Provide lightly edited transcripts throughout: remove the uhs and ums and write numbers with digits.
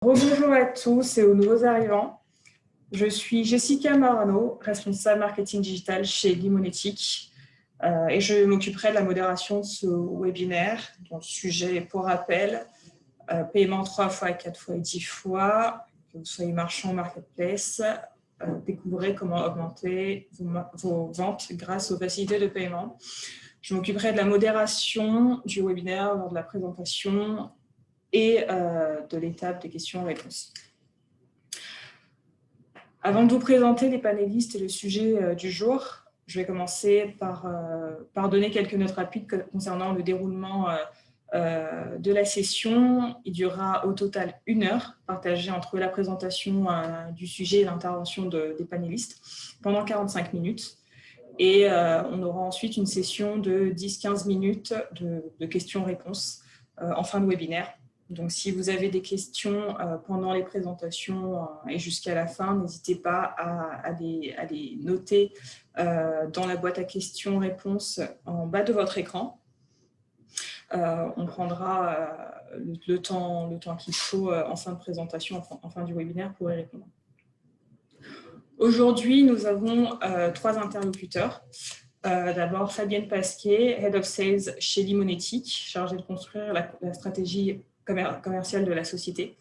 Bonjour à tous et aux nouveaux arrivants. Je suis Jessica Marano, responsable marketing digital chez Limonetic et je m'occuperai de la modération de ce webinaire dont le sujet est, pour rappel, paiement 3 fois, 4 fois et 10 fois, que vous soyez marchand ou marketplace, découvrez comment augmenter vos ventes grâce aux facilités de paiement. Je m'occuperai de la modération du webinaire lors de la présentation et de l'étape des questions-réponses. Avant de vous présenter les panélistes et le sujet du jour, je vais commencer par donner quelques notes rapides concernant le déroulement de la session. Il durera au total 1 heure, partagée entre la présentation du sujet et l'intervention des panélistes, pendant 45 minutes. Et on aura ensuite une session de 10-15 minutes de questions-réponses en fin de webinaire. Donc, si vous avez des questions pendant les présentations et jusqu'à la fin, n'hésitez pas à les noter dans la boîte à questions-réponses en bas de votre écran. On prendra le temps qu'il faut en fin de présentation, en fin du webinaire pour y répondre. Aujourd'hui, nous avons 3 interlocuteurs. D'abord, Fabienne Pasquet, Head of Sales chez Limonetic, chargée de construire la stratégie commerciale de la société.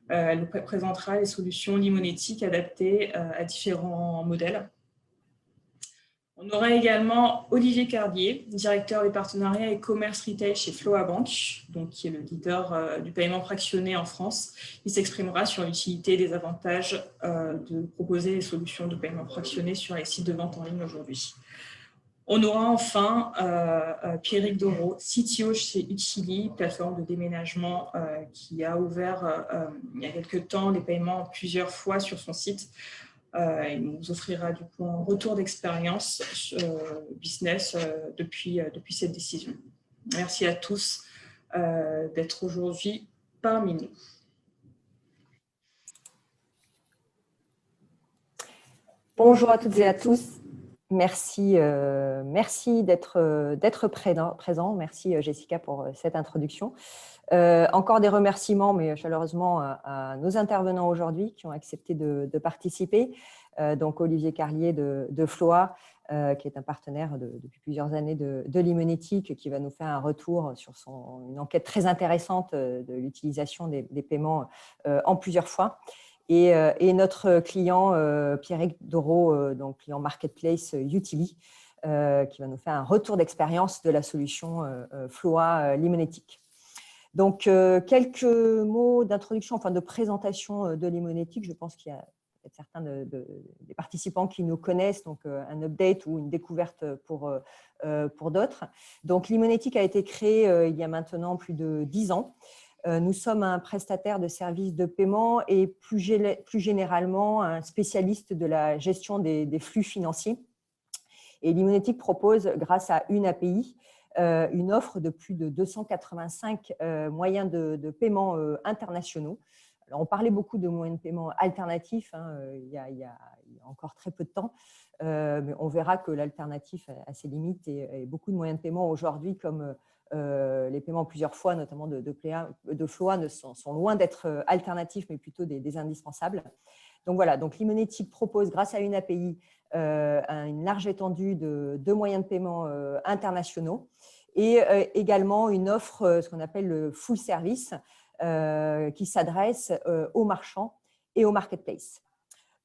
Elle nous présentera les solutions Limonetic adaptées à différents modèles. On aura également Olivier Carlier, directeur des partenariats et commerce retail chez Floa Bank, donc qui est le leader du paiement fractionné en France. Il s'exprimera sur l'utilité et les avantages de proposer des solutions de paiement fractionné sur les sites de vente en ligne aujourd'hui. On aura enfin Pierrick Doro, CTO chez Utili, plateforme de déménagement qui a ouvert il y a quelques temps les paiements plusieurs fois sur son site. Il nous offrira du coup un retour d'expérience business depuis cette décision. Merci à tous d'être aujourd'hui parmi nous. Bonjour à toutes et à tous. Merci d'être présent. Merci Jessica pour cette introduction. Encore des remerciements, mais chaleureusement à nos intervenants aujourd'hui qui ont accepté de participer. Donc Olivier Carlier de Floa, qui est un partenaire depuis plusieurs années de Limonetic, qui va nous faire un retour sur une enquête très intéressante de l'utilisation des paiements en plusieurs fois. Et notre client Pierrick Doro, donc client marketplace Utili, qui va nous faire un retour d'expérience de la solution Floa Limonetic. Donc, quelques mots d'introduction, enfin de présentation de Limonetic. Je pense qu'il y a certains des participants qui nous connaissent, donc un update ou une découverte pour d'autres. Donc, Limonetic a été créé il y a maintenant plus de 10 ans. Nous sommes un prestataire de services de paiement et plus généralement un spécialiste de la gestion des flux financiers. Et Limonetic propose, grâce à une API, une offre de plus de 285 moyens de paiement internationaux. Alors, on parlait beaucoup de moyens de paiement alternatifs il y a encore très peu de temps, mais on verra que l'alternatif a ses limites et beaucoup de moyens de paiement aujourd'hui, comme les paiements plusieurs fois, notamment de Floa, sont loin d'être alternatifs, mais plutôt des indispensables. Donc voilà, donc Limonetic propose, grâce à une API, une large étendue de moyens de paiement internationaux et également une offre, ce qu'on appelle le full service, qui s'adresse aux marchands et aux marketplaces.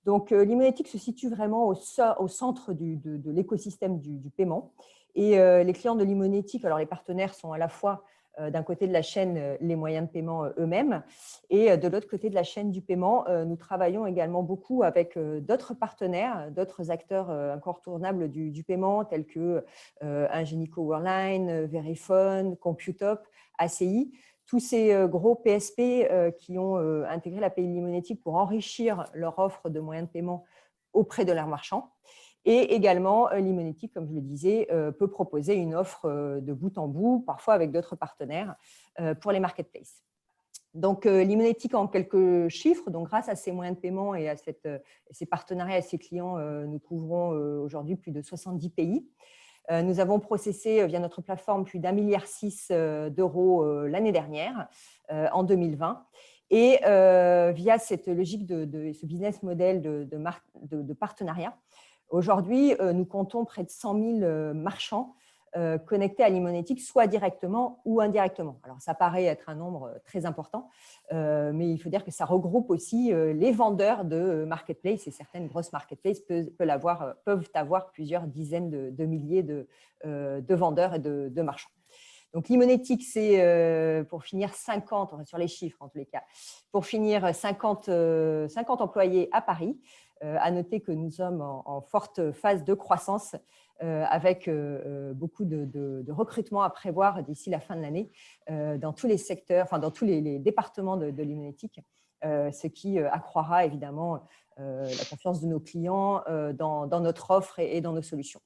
Donc, Limonetic se situe vraiment au centre de l'écosystème du paiement. Et les clients de Limonetic, alors les partenaires sont à la fois d'un côté de la chaîne les moyens de paiement eux-mêmes et de l'autre côté de la chaîne du paiement, nous travaillons également beaucoup avec d'autres partenaires, d'autres acteurs incontournables du paiement tels que Ingenico Worldline, Verifone, Computop, ACI. Tous ces gros PSP qui ont intégré l'API Limonetic pour enrichir leur offre de moyens de paiement auprès de leurs marchands. Et également, Limonetic, comme je le disais, peut proposer une offre de bout en bout, parfois avec d'autres partenaires, pour les marketplaces. Donc, Limonetic, en quelques chiffres, donc grâce à ces moyens de paiement et à ces partenariats et ces clients, nous couvrons aujourd'hui plus de 70 pays. Nous avons processé via notre plateforme plus d'1,6 milliard d'euros l'année dernière, en 2020. Et via cette logique ce business model de partenariat, aujourd'hui, nous comptons près de 100 000 marchands connectés à Limonetic, soit directement ou indirectement. Alors, ça paraît être un nombre très important, mais il faut dire que ça regroupe aussi les vendeurs de marketplace, et certaines grosses marketplaces peuvent avoir plusieurs dizaines de milliers de vendeurs et de marchands. Donc, Limonetic, c'est pour finir 50, on va sur les chiffres en tous les cas, pour finir 50 employés à Paris. À noter que nous sommes en forte phase de croissance avec beaucoup de recrutement à prévoir d'ici la fin de l'année dans tous les secteurs, enfin dans tous les départements de Limonetic, ce qui accroîtra évidemment la confiance de nos clients dans notre offre et dans nos solutions.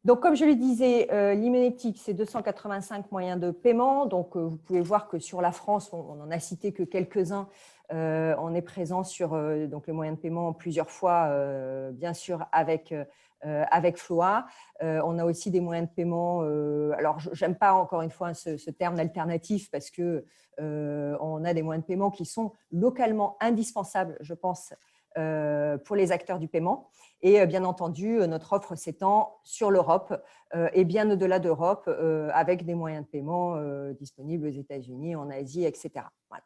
Donc, comme je le disais, Limonetic, c'est 285 moyens de paiement. Donc, vous pouvez voir que sur la France, on n'en a cité que quelques-uns. On est présent sur donc les moyens de paiement plusieurs fois, bien sûr, avec Floa. On a aussi des moyens de paiement. Alors, je n'aime pas encore une fois ce terme alternatif parce que on a des moyens de paiement qui sont localement indispensables, je pense, pour les acteurs du paiement. Et bien entendu, notre offre s'étend sur l'Europe et bien au-delà d'Europe avec des moyens de paiement disponibles aux États-Unis, en Asie, etc. Voilà.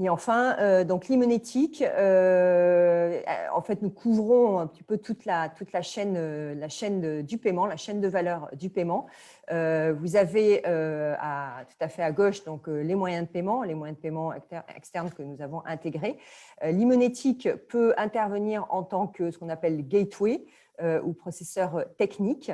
Et enfin, donc Limonetic, en fait, nous couvrons un petit peu toute la chaîne du paiement, la chaîne de valeur du paiement. Vous avez tout à fait à gauche donc, les moyens de paiement externes que nous avons intégrés. Limonetic peut intervenir en tant que ce qu'on appelle gateway ou processeur technique,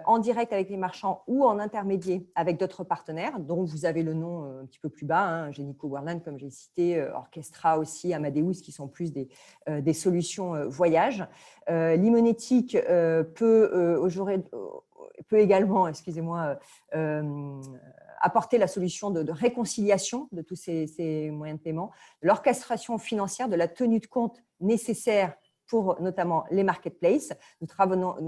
en direct avec les marchands ou en intermédiaire avec d'autres partenaires, dont vous avez le nom un petit peu plus bas, hein, Genico Worldline, comme j'ai cité, Orchestra aussi, Amadeus, qui sont plus des solutions voyage. Limonetic peut également, excusez-moi, apporter la solution de réconciliation de tous ces moyens de paiement, de l'orchestration financière, de la tenue de compte nécessaire pour notamment les marketplaces. Nous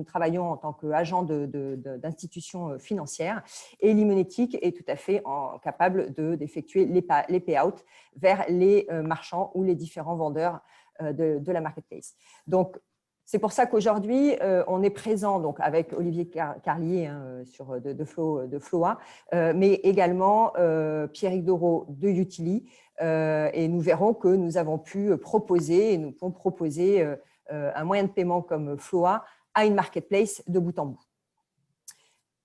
travaillons en tant qu'agent d'institutions financières et Limonetic est tout à fait capable d'effectuer les payouts vers les marchands ou les différents vendeurs de la marketplace. Donc, c'est pour ça qu'aujourd'hui, on est présent donc, avec Olivier Carlier hein, de Floa, mais également Pierrick Doro de Utili. Et nous verrons que nous avons pu proposer, et nous pouvons proposer un moyen de paiement comme Floa à une marketplace de bout en bout.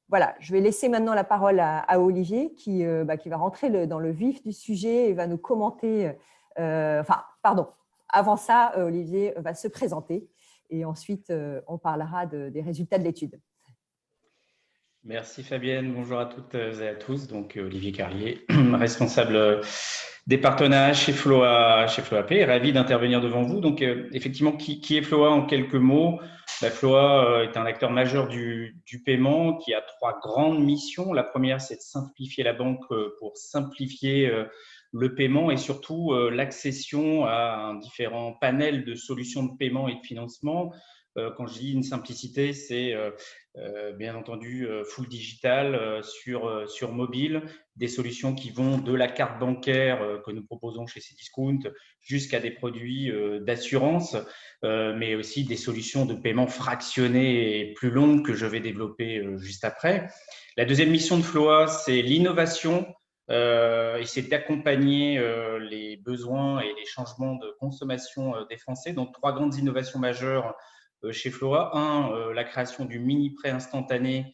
Voilà, je vais laisser maintenant la parole à Olivier qui va rentrer dans le vif du sujet et va nous commenter. Avant ça, Olivier va se présenter et ensuite on parlera des résultats de l'étude. Merci Fabienne, bonjour à toutes et à tous. Donc Olivier Carlier, responsable des partenariats chez Floa Pay, ravi d'intervenir devant vous. Donc effectivement, qui est Floa en quelques mots? Floa est un acteur majeur du paiement qui a 3 grandes missions. La première, c'est de simplifier la banque pour simplifier le paiement et surtout l'accession à un différent panel de solutions de paiement et de financement. Quand je dis une simplicité, c'est bien entendu full digital sur mobile, des solutions qui vont de la carte bancaire que nous proposons chez Cdiscount jusqu'à des produits d'assurance, mais aussi des solutions de paiement fractionnées et plus longues que je vais développer juste après. La deuxième mission de Floa, c'est l'innovation et c'est d'accompagner les besoins et les changements de consommation des Français. Donc 3 grandes innovations majeures chez Floa. La création du mini-prêt instantané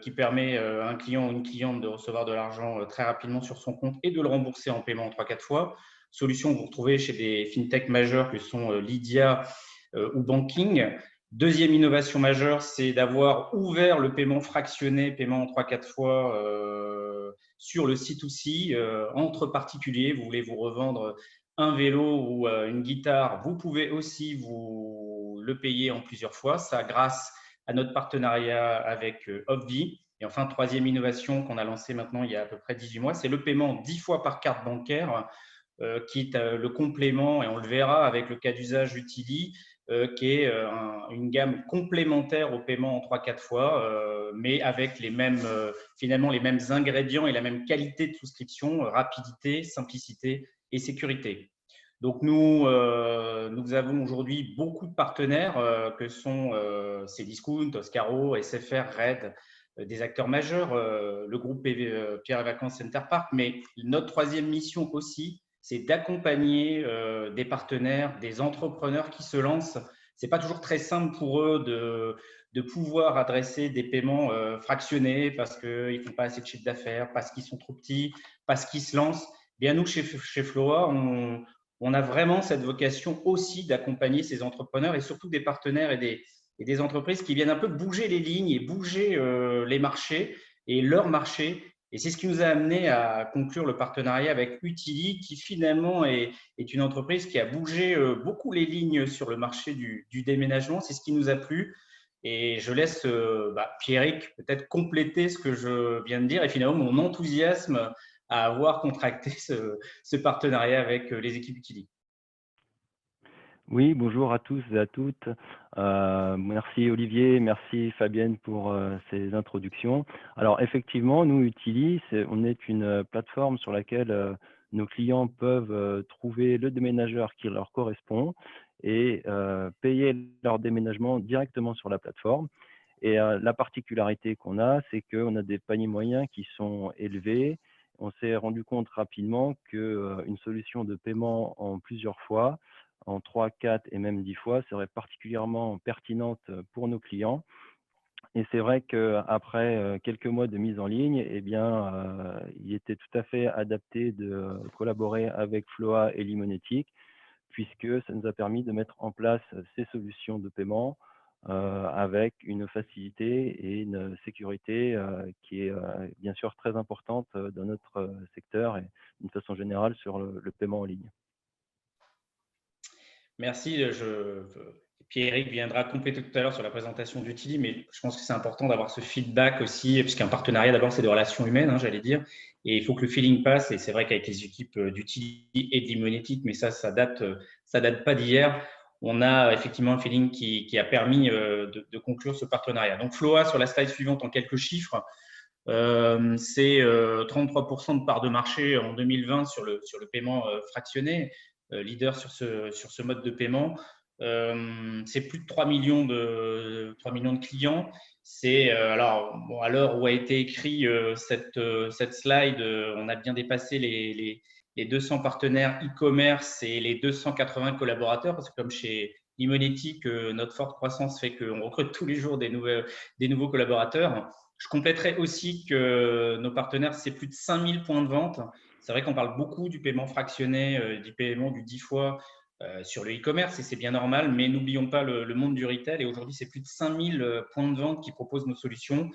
qui permet à un client ou une cliente de recevoir de l'argent très rapidement sur son compte et de le rembourser en paiement 3-4 fois. Solution que vous retrouvez chez des fintechs majeurs que sont Lydia ou Banking. Deuxième innovation majeure, c'est d'avoir ouvert le paiement fractionné, paiement en 3-4 fois sur le C2C entre particuliers. Vous voulez vous revendre un vélo ou une guitare, vous pouvez aussi vous le payer en plusieurs fois. Ça, grâce à notre partenariat avec Obvi. Et enfin, troisième innovation qu'on a lancée maintenant il y a à peu près 18 mois, c'est le paiement 10 fois par carte bancaire, qui est le complément, et on le verra avec le cas d'usage Utili, qui est une gamme complémentaire au paiement en 3-4 fois, mais avec finalement les mêmes ingrédients et la même qualité de souscription, rapidité, simplicité et sécurité. Donc, nous avons aujourd'hui beaucoup de partenaires que sont Cdiscount, Oscaro, SFR, Red, des acteurs majeurs, le groupe Pierre et Vacances Center Park. Mais notre troisième mission aussi, c'est d'accompagner des partenaires, des entrepreneurs qui se lancent. Ce n'est pas toujours très simple pour eux de pouvoir adresser des paiements fractionnés parce qu'ils ne font pas assez de chiffre d'affaires, parce qu'ils sont trop petits, parce qu'ils se lancent. Bien, nous, chez Floa, on a vraiment cette vocation aussi d'accompagner ces entrepreneurs et surtout des partenaires et des entreprises qui viennent un peu bouger les lignes et bouger les marchés et leurs marchés. Et c'est ce qui nous a amené à conclure le partenariat avec Utili, qui finalement est une entreprise qui a bougé beaucoup les lignes sur le marché du déménagement. C'est ce qui nous a plu. Et je laisse Pierrick peut-être compléter ce que je viens de dire et finalement mon enthousiasme à avoir contracté ce partenariat avec les équipes Utili. Oui, bonjour à tous et à toutes. Merci Olivier, merci Fabienne pour ces introductions. Alors effectivement, nous, Utili, on est une plateforme sur laquelle nos clients peuvent trouver le déménageur qui leur correspond et payer leur déménagement directement sur la plateforme. Et la particularité qu'on a, c'est qu'on a des paniers moyens qui sont élevés. On s'est rendu compte rapidement qu'une solution de paiement en plusieurs fois, en 3, 4 et même 10 fois, serait particulièrement pertinente pour nos clients. Et c'est vrai qu'après quelques mois de mise en ligne, eh bien, il était tout à fait adapté de collaborer avec Floa et Limonetic, puisque ça nous a permis de mettre en place ces solutions de paiement avec une facilité et une sécurité qui est bien sûr très importante dans notre secteur et d'une façon générale sur le paiement en ligne. Merci. Pierrick viendra compléter tout à l'heure sur la présentation d'Utili, mais je pense que c'est important d'avoir ce feedback aussi, puisqu'un partenariat, d'abord, c'est des relations humaines, hein, j'allais dire, et il faut que le feeling passe, et c'est vrai qu'avec les équipes d'Utili et d'Imonetic, mais ça date pas d'hier, on a effectivement un feeling qui a permis de conclure ce partenariat. Donc, Floa, sur la slide suivante, en quelques chiffres, c'est 33% de part de marché en 2020 sur le paiement fractionné, leader sur ce mode de paiement. C'est plus de 3 millions de clients. C'est alors bon, à l'heure où a été écrit cette slide, on a bien dépassé les 200 partenaires e-commerce et les 280 collaborateurs, parce que comme chez Limonetic, notre forte croissance fait qu'on recrute tous les jours des nouveaux collaborateurs. Je compléterai aussi que nos partenaires, c'est plus de 5000 points de vente. C'est vrai qu'on parle beaucoup du paiement fractionné, du paiement du 10 fois sur le e-commerce, et c'est bien normal, mais n'oublions pas le monde du retail. Et aujourd'hui, c'est plus de 5000 points de vente qui proposent nos solutions,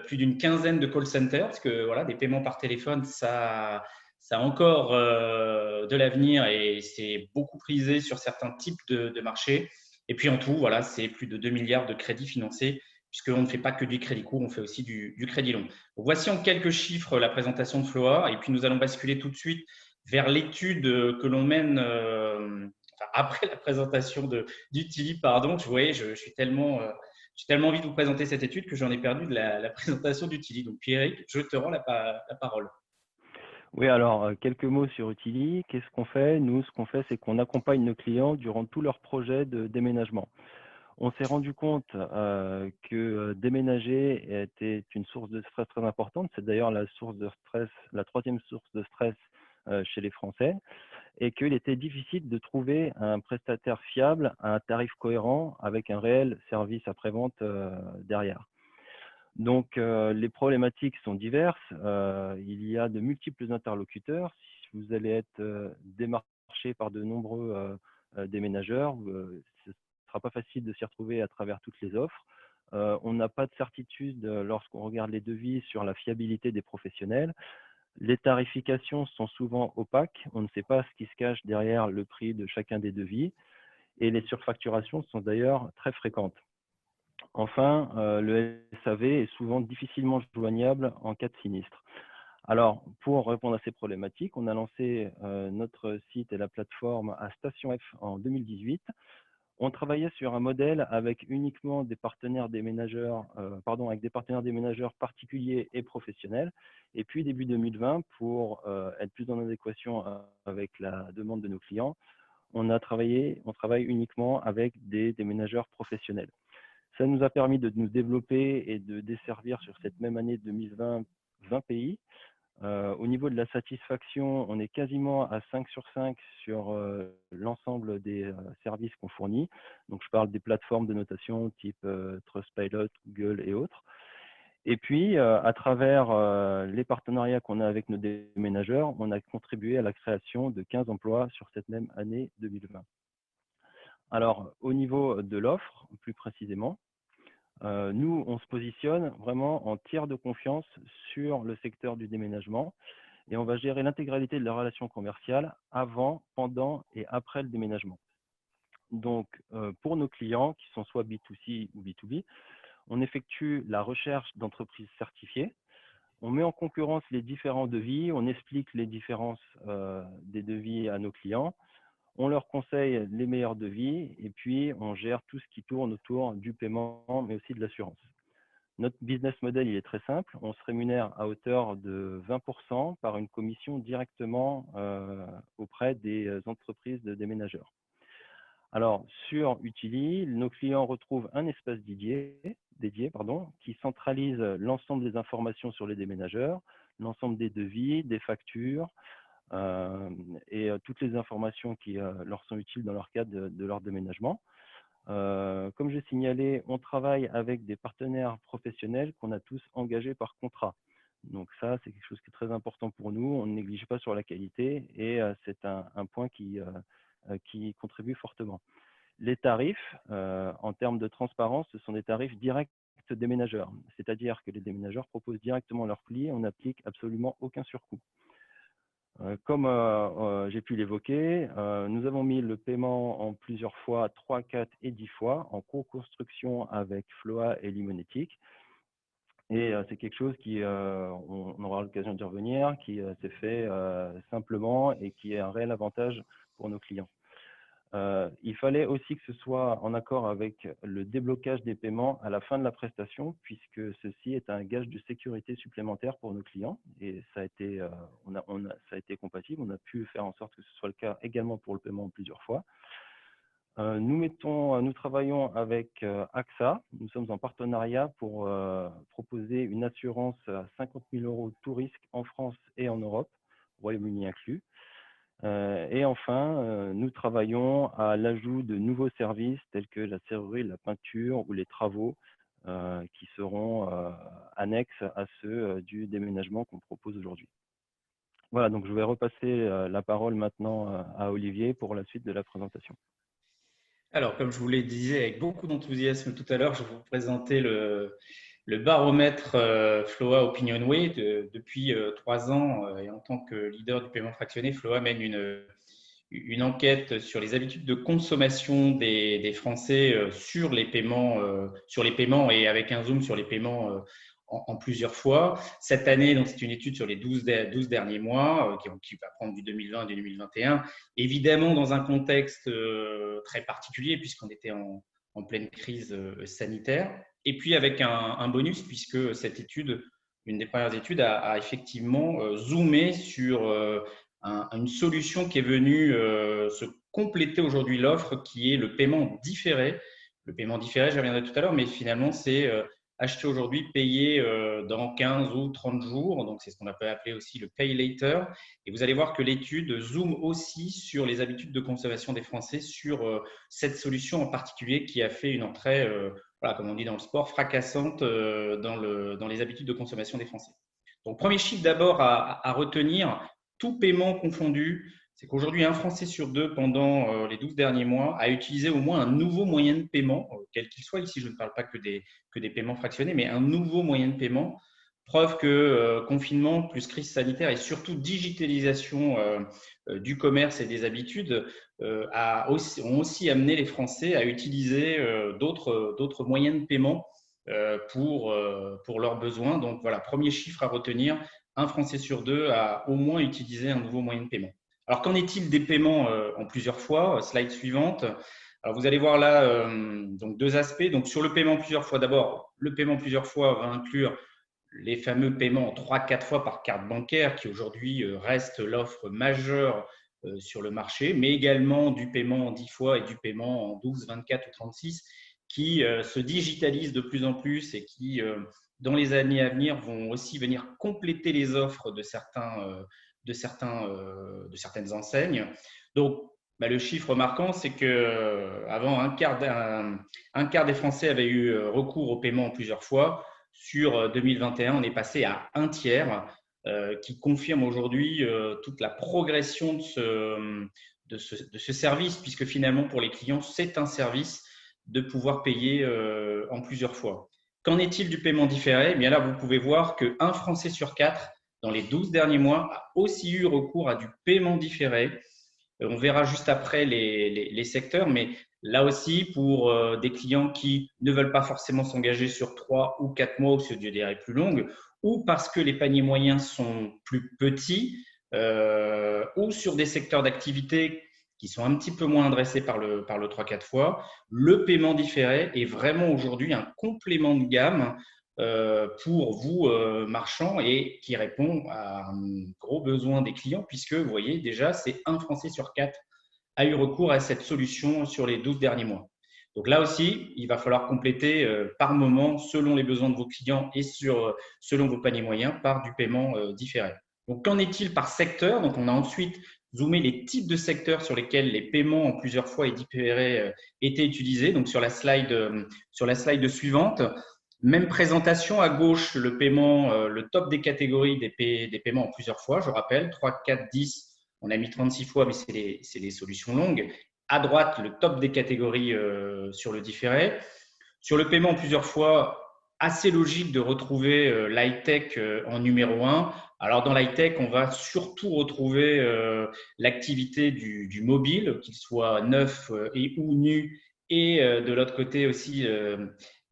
plus d'une quinzaine de call centers, parce que voilà, des paiements par téléphone, ça a encore de l'avenir et c'est beaucoup prisé sur certains types de marchés. Et puis en tout, voilà, c'est plus de 2 milliards de crédits financés, puisqu'on ne fait pas que du crédit court, on fait aussi du crédit long. Donc, voici en quelques chiffres la présentation de Floa, et puis nous allons basculer tout de suite vers l'étude que l'on mène après la présentation d'Utili. Pardon, vous voyez, je suis tellement envie de vous présenter cette étude que j'en ai perdu de la présentation d'Utili. Donc Pierrick, je te rends la parole. Oui, alors quelques mots sur Utili. Qu'est-ce qu'on fait? Nous, ce qu'on fait, c'est qu'on accompagne nos clients durant tout leur projet de déménagement. On s'est rendu compte que déménager était une source de stress très importante. C'est d'ailleurs la troisième source de stress chez les Français, et qu'il était difficile de trouver un prestataire fiable à un tarif cohérent avec un réel service après-vente derrière. Donc, les problématiques sont diverses. Il y a de multiples interlocuteurs. Si vous allez être démarché par de nombreux déménageurs, ce ne sera pas facile de s'y retrouver à travers toutes les offres. On n'a pas de certitude lorsqu'on regarde les devis sur la fiabilité des professionnels. Les tarifications sont souvent opaques. On ne sait pas ce qui se cache derrière le prix de chacun des devis. Et les surfacturations sont d'ailleurs très fréquentes. Enfin, le SAV est souvent difficilement joignable en cas de sinistre. Alors, pour répondre à ces problématiques, on a lancé notre site et la plateforme à Station F en 2018. On travaillait sur un modèle avec uniquement des partenaires déménageurs, avec des partenaires déménageurs particuliers et professionnels. Et puis, début 2020, pour être plus en adéquation avec la demande de nos clients, on travaille uniquement avec des déménageurs professionnels. Ça nous a permis de nous développer et de desservir sur cette même année 2020 20 pays. Au niveau de la satisfaction, on est quasiment à 5 sur 5 sur l'ensemble des services qu'on fournit. Donc, je parle des plateformes de notation type Trustpilot, Google et autres. Et puis, à travers les partenariats qu'on a avec nos déménageurs, on a contribué à la création de 15 emplois sur cette même année 2020. Alors, au niveau de l'offre, plus précisément, nous, on se positionne vraiment en tiers de confiance sur le secteur du déménagement et on va gérer l'intégralité de la relation commerciale avant, pendant et après le déménagement. Donc, pour nos clients qui sont soit B2C ou B2B, on effectue la recherche d'entreprises certifiées. On met en concurrence les différents devis, on explique les différences des devis à nos clients. On leur conseille les meilleurs devis et puis on gère tout ce qui tourne autour du paiement, mais aussi de l'assurance. Notre business model, il est très simple. On se rémunère à hauteur de 20% par une commission directement auprès des entreprises de déménageurs. Alors, sur Utili, nos clients retrouvent un espace dédié qui centralise l'ensemble des informations sur les déménageurs, l'ensemble des devis, des factures, et toutes les informations qui leur sont utiles dans leur cadre de leur déménagement. Comme j'ai signalé, on travaille avec des partenaires professionnels qu'on a tous engagés par contrat. Donc ça, c'est quelque chose qui est très important pour nous. On ne néglige pas sur la qualité et c'est un point qui contribue fortement. Les tarifs, en termes de transparence, ce sont des tarifs directs déménageurs. C'est-à-dire que les déménageurs proposent directement leurs plis, on n'applique absolument aucun surcoût. Comme j'ai pu l'évoquer, nous avons mis le paiement en plusieurs fois, 3, 4 et 10 fois, en co-construction avec Floa et Limonetic. Et c'est quelque chose qui, on aura l'occasion d'y revenir, qui s'est fait simplement et qui est un réel avantage pour nos clients. Il fallait aussi que ce soit en accord avec le déblocage des paiements à la fin de la prestation, puisque ceci est un gage de sécurité supplémentaire pour nos clients. Et ça a été, ça a été compatible. On a pu faire en sorte que ce soit le cas également pour le paiement en plusieurs fois. Nous travaillons avec AXA. Nous sommes en partenariat pour proposer une assurance à 50 000 € tout risque en France et en Europe, Royaume-Uni inclus. Et enfin, nous travaillons à l'ajout de nouveaux services tels que la serrurerie, la peinture ou les travaux qui seront annexes à ceux du déménagement qu'on propose aujourd'hui. Voilà, donc je vais repasser la parole maintenant à Olivier pour la suite de la présentation. Alors, comme je vous le disais avec beaucoup d'enthousiasme tout à l'heure, je vais vous présenter le baromètre Floa OpinionWay. Depuis 3 ans, et en tant que leader du paiement fractionné, Floa mène une enquête sur les habitudes de consommation des Français sur les paiements et avec un zoom sur les paiements en plusieurs fois. Cette année, donc c'est une étude sur les 12 derniers mois qui va prendre du 2020 et du 2021. Évidemment, dans un contexte très particulier puisqu'on était en pleine crise sanitaire. Et puis avec un bonus puisque cette étude, une des premières études, a effectivement zoomé sur une solution qui est venue se compléter aujourd'hui l'offre, qui est le paiement différé. Le paiement différé, j'y reviendrai tout à l'heure, mais finalement, c'est acheter aujourd'hui, payer dans 15 ou 30 jours. Donc, c'est ce qu'on peut appeler aussi le pay later. Et vous allez voir que l'étude zoome aussi sur les habitudes de consommation des Français sur cette solution en particulier qui a fait une entrée, voilà, comme on dit dans le sport, fracassante dans les habitudes de consommation des Français. Donc, premier chiffre d'abord à retenir, tout paiement confondu, c'est qu'aujourd'hui, un Français sur deux, pendant les 12 derniers mois, a utilisé au moins un nouveau moyen de paiement, quel qu'il soit. Ici, je ne parle pas que des paiements fractionnés, mais un nouveau moyen de paiement. Preuve que confinement plus crise sanitaire et surtout digitalisation du commerce et des habitudes ont aussi amené les Français à utiliser d'autres moyens de paiement pour leurs besoins. Donc voilà, premier chiffre à retenir, un Français sur deux a au moins utilisé un nouveau moyen de paiement. Alors, qu'en est-il des paiements en plusieurs fois? Slide suivante. Alors, vous allez voir là donc deux aspects. Donc, sur le paiement plusieurs fois, d'abord, le paiement plusieurs fois va inclure les fameux paiements en 3-4 fois par carte bancaire qui aujourd'hui reste l'offre majeure sur le marché, mais également du paiement en 10 fois et du paiement en 12, 24 ou 36 qui se digitalisent de plus en plus et qui, dans les années à venir, vont aussi venir compléter les offres de certaines enseignes. Donc, le chiffre marquant, c'est qu'avant, un quart des Français avaient eu recours au paiement en plusieurs fois. Sur 2021, on est passé à un tiers, qui confirme aujourd'hui toute la progression de ce service, puisque finalement, pour les clients, c'est un service de pouvoir payer en plusieurs fois. Qu'en est-il du paiement différé? Eh bien là, vous pouvez voir qu'un Français sur 4, dans les 12 derniers mois, a aussi eu recours à du paiement différé. On verra juste après les secteurs, mais là aussi, pour des clients qui ne veulent pas forcément s'engager sur 3 ou 4 mois ou sur des durées plus longues, ou parce que les paniers moyens sont plus petits, ou sur des secteurs d'activité qui sont un petit peu moins adressés par le 3-4 fois, le paiement différé est vraiment aujourd'hui un complément de gamme pour vous, marchands, et qui répond à un gros besoin des clients, puisque vous voyez déjà, c'est un Français sur 4 a eu recours à cette solution sur les 12 derniers mois. Donc là aussi, il va falloir compléter par moment, selon les besoins de vos clients et selon vos paniers moyens, par du paiement différé. Donc, qu'en est-il par secteur? Donc, on a ensuite zoomé les types de secteurs sur lesquels les paiements en plusieurs fois et différés étaient utilisés. Donc, sur la slide suivante, même présentation, à gauche, le paiement, le top des catégories des paiements en plusieurs fois. Je rappelle, 3, 4, 10, on a mis 36 fois, mais c'est les solutions longues. À droite, le top des catégories sur le différé. Sur le paiement en plusieurs fois, assez logique de retrouver l'high-tech en numéro 1. Alors, dans l'high-tech, on va surtout retrouver l'activité du mobile, qu'il soit neuf et ou nu, et de l'autre côté aussi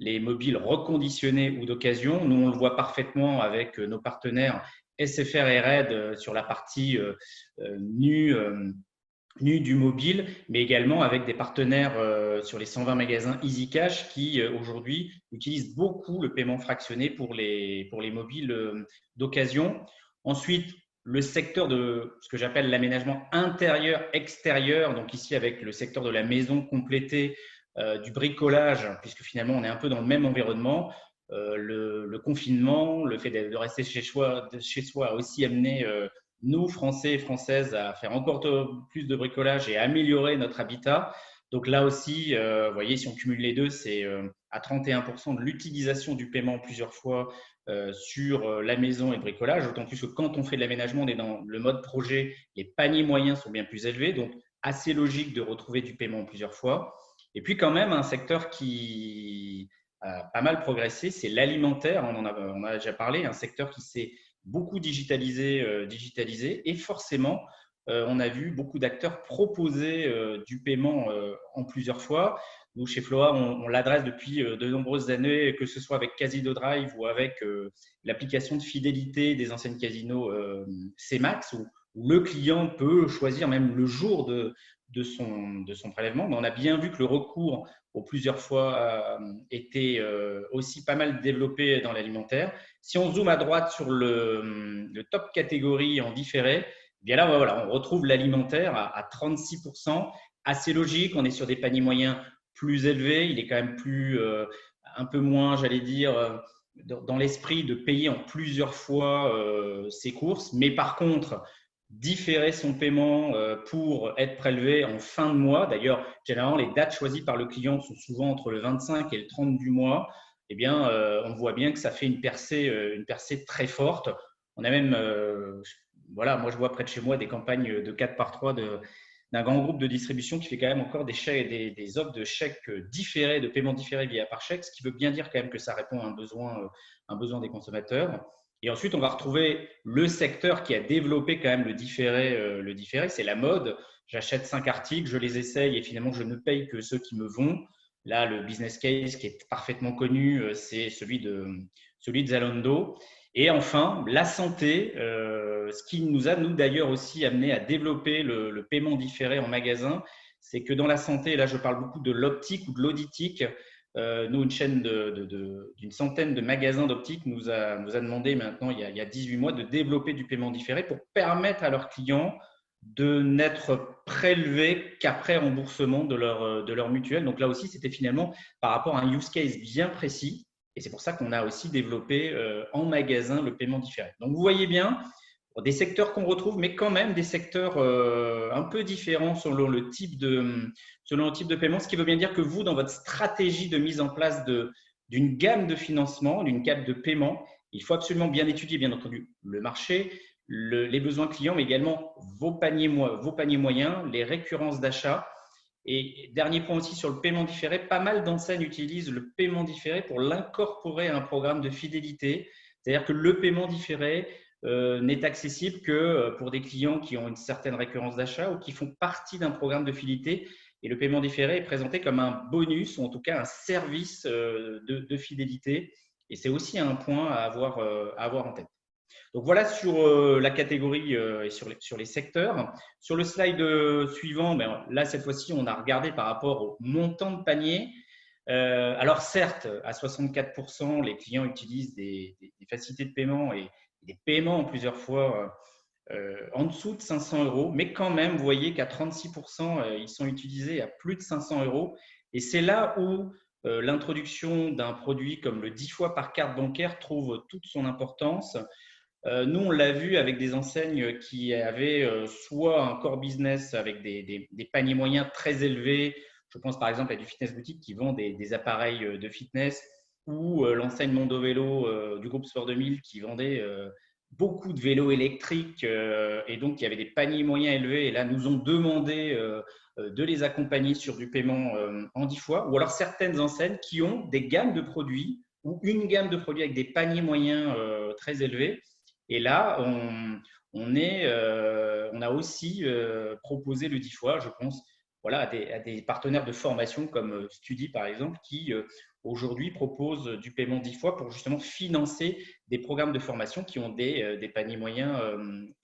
les mobiles reconditionnés ou d'occasion. Nous, on le voit parfaitement avec nos partenaires SFR et RED sur la partie nue du mobile, mais également avec des partenaires sur les 120 magasins EasyCash qui aujourd'hui utilisent beaucoup le paiement fractionné pour les mobiles d'occasion. Ensuite, le secteur de ce que j'appelle l'aménagement intérieur-extérieur, donc ici avec le secteur de la maison complétée, du bricolage, puisque finalement on est un peu dans le même environnement. Le confinement, le fait de rester chez soi a aussi amené nous, Français et Françaises, à faire encore plus de bricolage et à améliorer notre habitat. Donc là aussi, vous voyez, si on cumule les deux, c'est à 31% de l'utilisation du paiement plusieurs fois sur la maison et le bricolage. D'autant plus que quand on fait de l'aménagement, on est dans le mode projet, les paniers moyens sont bien plus élevés. Donc, assez logique de retrouver du paiement plusieurs fois. Et puis quand même, un secteur qui a pas mal progressé, c'est l'alimentaire. On en a déjà parlé, un secteur qui s'est beaucoup digitalisé, et forcément, on a vu beaucoup d'acteurs proposer du paiement en plusieurs fois. Nous, chez Floa, on l'adresse depuis de nombreuses années, que ce soit avec Casino Drive ou avec l'application de fidélité des enseignes casinos CMAX, où le client peut choisir même le jour de son prélèvement. Mais on a bien vu que le recours aux plusieurs fois était aussi pas mal développé dans l'alimentaire. Si on zoome à droite sur le top catégorie en différé, bien là, voilà, on retrouve l'alimentaire à 36%. Assez logique, on est sur des paniers moyens plus élevés. Il est quand même un peu moins, j'allais dire, dans l'esprit de payer en plusieurs fois ses courses. Mais par contre, différer son paiement pour être prélevé en fin de mois. D'ailleurs, généralement, les dates choisies par le client sont souvent entre le 25 et le 30 du mois. Eh bien, on voit bien que ça fait une percée très forte. On a même, voilà, moi je vois près de chez moi des campagnes de 4x3 d'un grand groupe de distribution qui fait quand même encore des offres de chèques différés, de paiement différé via par chèque, ce qui veut bien dire quand même que ça répond à un besoin des consommateurs. Et ensuite, on va retrouver le secteur qui a développé quand même le différé, c'est la mode. J'achète 5 articles, je les essaye et finalement, je ne paye que ceux qui me vont. Là, le business case qui est parfaitement connu, c'est celui de Zalando. Et enfin, la santé, ce qui nous a, nous d'ailleurs, aussi amené à développer le paiement différé en magasin, c'est que dans la santé, là je parle beaucoup de l'optique ou de l'auditique, nous, une chaîne d'une centaine de magasins d'optique nous a demandé maintenant, il y a 18 mois, de développer du paiement différé pour permettre à leurs clients de n'être prélevés qu'après remboursement de leur mutuelle. Donc là aussi, c'était finalement par rapport à un use case bien précis. Et c'est pour ça qu'on a aussi développé en magasin le paiement différé. Donc vous voyez bien, des secteurs qu'on retrouve, mais quand même des secteurs un peu différents selon le type de paiement, ce qui veut bien dire que vous, dans votre stratégie de mise en place d'une gamme de financement, d'une gamme de paiement, il faut absolument bien étudier, bien entendu, le marché, les besoins clients, mais également vos paniers moyens, les récurrences d'achat. Et dernier point aussi sur le paiement différé, pas mal d'enseignes utilisent le paiement différé pour l'incorporer à un programme de fidélité. C'est-à-dire que le paiement différé n'est accessible que pour des clients qui ont une certaine récurrence d'achat ou qui font partie d'un programme de fidélité. Et le paiement différé est présenté comme un bonus ou en tout cas un service de fidélité. Et c'est aussi un point à avoir en tête. Donc voilà sur la catégorie et sur les secteurs. Sur le slide suivant, là cette fois-ci, on a regardé par rapport au montant de panier. Alors certes, à 64%, les clients utilisent des facilités de paiement et des paiements en plusieurs fois en dessous de 500 €, mais quand même, vous voyez qu'à 36%, ils sont utilisés à plus de 500 €. Et c'est là où l'introduction d'un produit comme le 10 fois par carte bancaire trouve toute son importance. Nous, on l'a vu avec des enseignes qui avaient soit un core business avec des paniers moyens très élevés. Je pense par exemple à du Fitness Boutique qui vend des appareils de fitness, ou l'enseigne Mondo Vélo du groupe Sport 2000 qui vendait beaucoup de vélos électriques et donc qui avait des paniers moyens élevés. Et là, nous ont demandé de les accompagner sur du paiement en 10 fois. Ou alors certaines enseignes qui ont des gammes de produits ou une gamme de produits avec des paniers moyens très élevés. Et là, on a aussi proposé le 10 fois, je pense, voilà, à des partenaires de formation comme Studi, par exemple, qui aujourd'hui proposent du paiement 10 fois pour justement financer des programmes de formation qui ont des paniers moyens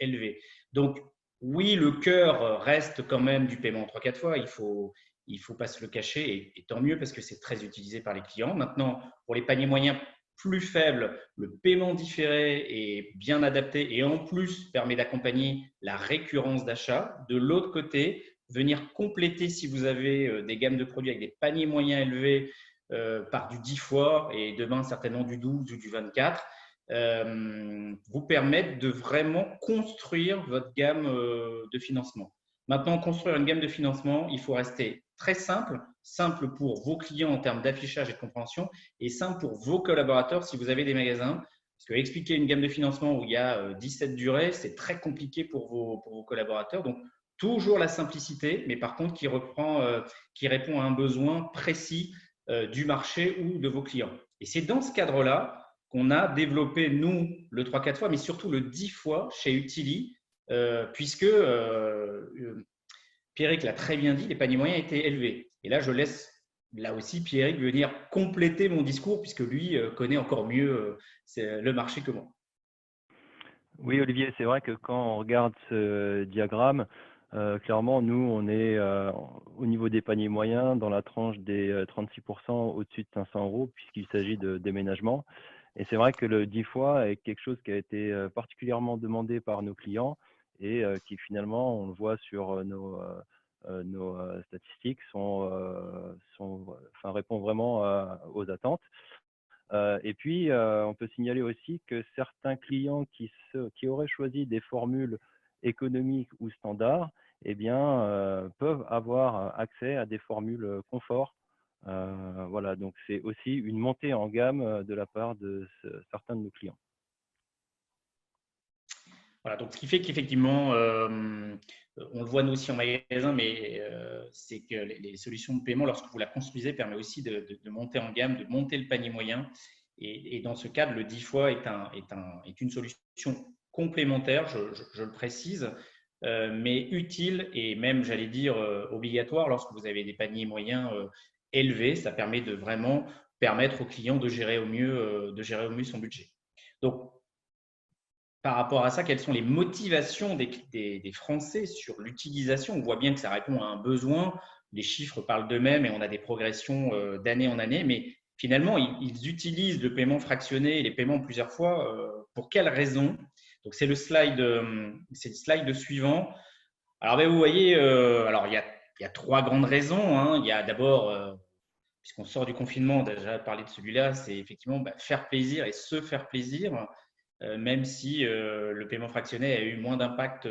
élevés. Donc, oui, le cœur reste quand même du paiement 3-4 fois. Il faut pas se le cacher, et tant mieux parce que c'est très utilisé par les clients. Maintenant, pour les paniers moyens plus faibles, le paiement différé est bien adapté et en plus permet d'accompagner la récurrence d'achat. De l'autre côté, venir compléter si vous avez des gammes de produits avec des paniers moyens élevés par du 10 fois et demain certainement du 12 ou du 24, vous permettre de vraiment construire votre gamme de financement. Maintenant, construire une gamme de financement, il faut rester très simple pour vos clients en termes d'affichage et de compréhension, et simple pour vos collaborateurs si vous avez des magasins. Parce que expliquer une gamme de financement où il y a 17 durées, c'est très compliqué pour vos collaborateurs. Donc, toujours la simplicité, mais par contre qui répond à un besoin précis du marché ou de vos clients. Et c'est dans ce cadre-là qu'on a développé, nous, le 3-4 fois, mais surtout le 10 fois chez Utili, puisque Pierrick l'a très bien dit, les paniers moyens étaient élevés. Et là, je laisse là aussi Pierrick venir compléter mon discours, puisque lui connaît encore mieux le marché que moi. Oui, Olivier, c'est vrai que quand on regarde ce diagramme, clairement, nous, on est au niveau des paniers moyens dans la tranche des 36% au-dessus de 500 €, puisqu'il s'agit de déménagement. Et c'est vrai que le 10 fois est quelque chose qui a été particulièrement demandé par nos clients et qui finalement, on le voit sur nos statistiques, répond vraiment aux attentes. Et puis, on peut signaler aussi que certains clients qui auraient choisi des formules économiques ou standards, eh bien, peuvent avoir accès à des formules confort. Voilà, donc c'est aussi une montée en gamme de la part de certains de nos clients. Voilà, donc ce qui fait qu'effectivement, on le voit nous aussi en magasin, mais c'est que les solutions de paiement, lorsque vous la construisez, permet aussi de monter en gamme, de monter le panier moyen. Et dans ce cadre, le 10 fois est une solution complémentaire, je le précise, mais utile et même, j'allais dire, obligatoire lorsque vous avez des paniers moyens élevés. Ça permet de vraiment permettre au client de gérer au mieux son budget. Donc, par rapport à ça, quelles sont les motivations des Français sur l'utilisation? On voit bien que ça répond à un besoin. Les chiffres parlent d'eux-mêmes et on a des progressions d'année en année. Mais finalement, ils utilisent le paiement fractionné et les paiements plusieurs fois. Pour quelles raisons? Donc, c'est le slide suivant. Alors, ben, vous voyez, alors il y a trois grandes raisons, hein. Il y a d'abord, puisqu'on sort du confinement, on a déjà parlé de celui-là, c'est effectivement faire plaisir et se faire plaisir. Même si le paiement fractionné a eu moins d'impact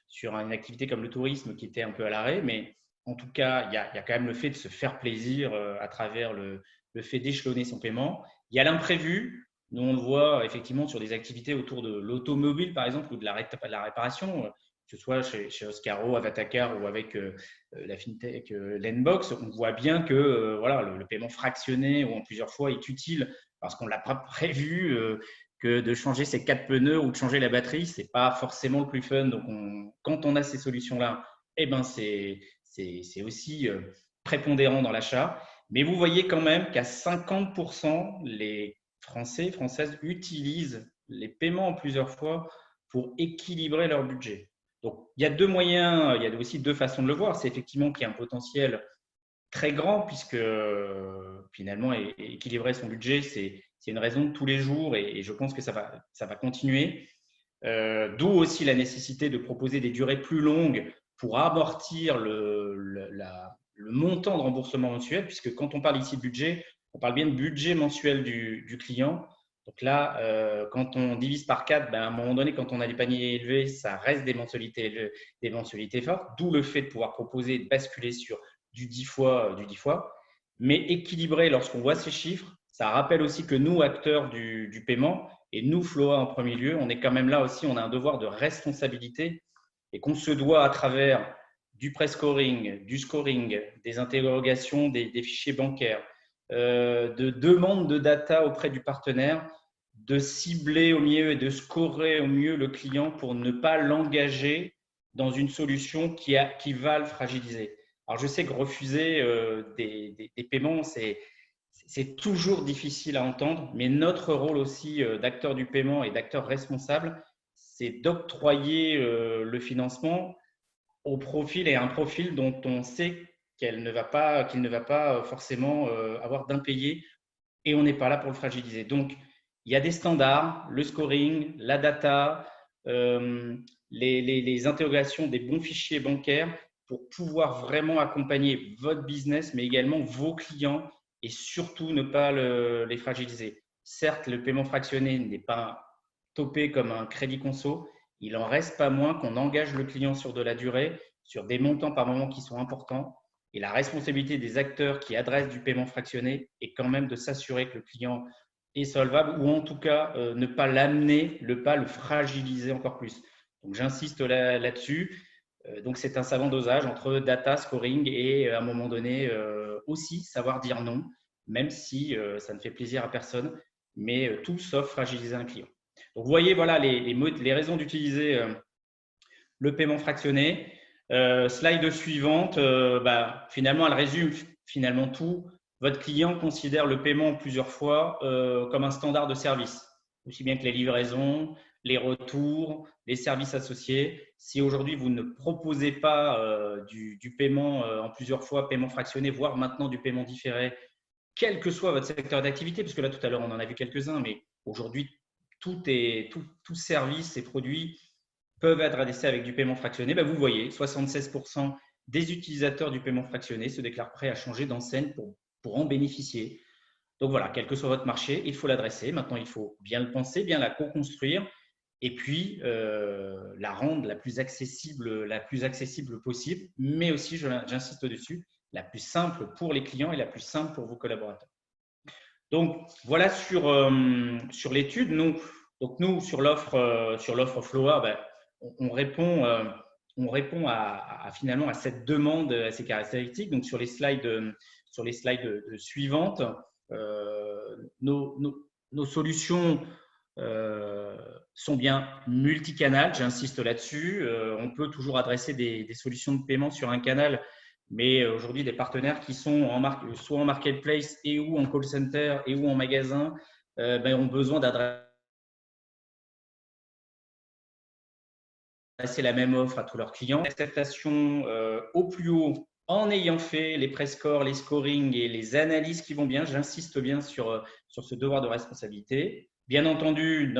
sur une activité comme le tourisme qui était un peu à l'arrêt. Mais en tout cas, il y a quand même le fait de se faire plaisir à travers le fait d'échelonner son paiement. Il y a l'imprévu. Nous, on le voit effectivement sur des activités autour de l'automobile, par exemple, ou de la réparation, que ce soit chez Oscaro, Avatacar ou avec la fintech Lenbox. On voit bien que voilà, le paiement fractionné ou en plusieurs fois est utile parce qu'on ne l'a pas prévu. Que de changer ses 4 pneus ou de changer la batterie, ce n'est pas forcément le plus fun. Donc, quand on a ces solutions-là, eh ben c'est aussi prépondérant dans l'achat. Mais vous voyez quand même qu'à 50%, les Français et Françaises utilisent les paiements en plusieurs fois pour équilibrer leur budget. Donc, il y a deux moyens, il y a aussi deux façons de le voir. C'est effectivement qu'il y a un potentiel très grand puisque finalement, équilibrer son budget, c'est une raison de tous les jours et je pense que ça va continuer. D'où aussi la nécessité de proposer des durées plus longues pour amortir le montant de remboursement mensuel, puisque quand on parle ici de budget, on parle bien de budget mensuel du client. Donc là, quand on divise par 4, à un moment donné, quand on a des paniers élevés, ça reste des mensualités fortes, d'où le fait de pouvoir proposer, de basculer sur du 10 fois. Mais équilibré, lorsqu'on voit ces chiffres, ça rappelle aussi que nous, acteurs du paiement, et nous, Floa en premier lieu, on est quand même là aussi, on a un devoir de responsabilité et qu'on se doit à travers du pré-scoring, du scoring, des interrogations, des fichiers bancaires, de demande de data auprès du partenaire, de cibler au mieux et de scorer au mieux le client pour ne pas l'engager dans une solution qui va le fragiliser. Alors, je sais que refuser des paiements, c'est toujours difficile à entendre, mais notre rôle aussi d'acteur du paiement et d'acteur responsable, c'est d'octroyer le financement au profil et à un profil dont on sait qu'il ne va pas forcément avoir d'impayé et on n'est pas là pour le fragiliser. Donc, il y a des standards, le scoring, la data, les interrogations des bons fichiers bancaires pour pouvoir vraiment accompagner votre business, mais également vos clients et surtout ne pas les fragiliser. Certes, le paiement fractionné n'est pas topé comme un crédit conso. Il n'en reste pas moins qu'on engage le client sur de la durée, sur des montants par moment qui sont importants. Et la responsabilité des acteurs qui adressent du paiement fractionné est quand même de s'assurer que le client est solvable ou en tout cas ne pas l'amener, ne pas le fragiliser encore plus. Donc, j'insiste là-dessus. Donc, c'est un savant dosage entre data, scoring et à un moment donné aussi savoir dire non, même si ça ne fait plaisir à personne, mais tout sauf fragiliser un client. Donc, vous voyez, voilà les raisons d'utiliser le paiement fractionné. Slide suivante, finalement, elle résume finalement tout. Votre client considère le paiement plusieurs fois comme un standard de service, aussi bien que les livraisons, les retours, les services associés. Si aujourd'hui, vous ne proposez pas du paiement en plusieurs fois, paiement fractionné, voire maintenant du paiement différé, quel que soit votre secteur d'activité, parce que là, tout à l'heure, on en a vu quelques-uns, mais aujourd'hui, tout service et produits peuvent être adressés avec du paiement fractionné. Vous voyez, 76% des utilisateurs du paiement fractionné se déclarent prêts à changer d'enseigne pour en bénéficier. Donc voilà, quel que soit votre marché, il faut l'adresser. Maintenant, il faut bien le penser, bien la co-construire et puis la rendre la plus accessible possible, mais aussi, j'insiste dessus, la plus simple pour les clients et la plus simple pour vos collaborateurs. Donc, voilà sur l'étude. Nous, sur l'offre Floa, on répond finalement à cette demande, à ces caractéristiques. Donc, sur les slides suivantes, nos solutions sont bien multicanales, j'insiste là-dessus. On peut toujours adresser des solutions de paiement sur un canal, mais aujourd'hui, des partenaires qui sont soit en marketplace et ou en call center et ou en magasin ont besoin d'adresser adresser la même offre à tous leurs clients. L'acceptation au plus haut en ayant fait les pré-scores, les scorings et les analyses qui vont bien. J'insiste bien sur ce devoir de responsabilité. Bien entendu,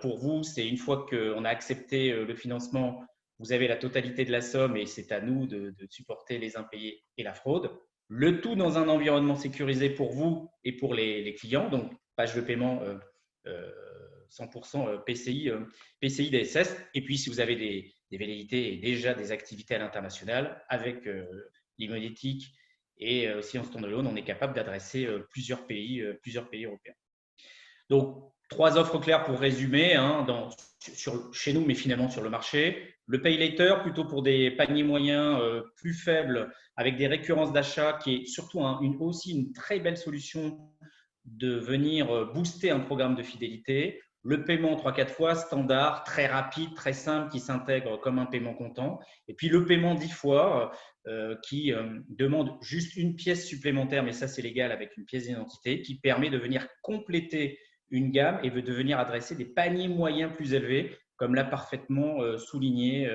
pour vous, c'est une fois qu'on a accepté le financement, vous avez la totalité de la somme et c'est à nous de supporter les impayés et la fraude. Le tout dans un environnement sécurisé pour vous et pour les clients. Donc, page de paiement 100% PCI DSS. Et puis, si vous avez des velléités et déjà des activités à l'international avec l'imonétique et aussi en standalone, on est capable d'adresser plusieurs pays européens. Donc, 3 offres claires pour résumer chez nous, mais finalement sur le marché. Le Pay Later, plutôt pour des paniers moyens plus faibles avec des récurrences d'achat, qui est surtout aussi une très belle solution de venir booster un programme de fidélité. Le paiement 3-4 fois, standard, très rapide, très simple, qui s'intègre comme un paiement comptant. Et puis le paiement 10 fois, qui demande juste une pièce supplémentaire, mais ça c'est légal avec une pièce d'identité, qui permet de venir compléter une gamme et de venir adresser des paniers moyens plus élevés, comme l'a parfaitement souligné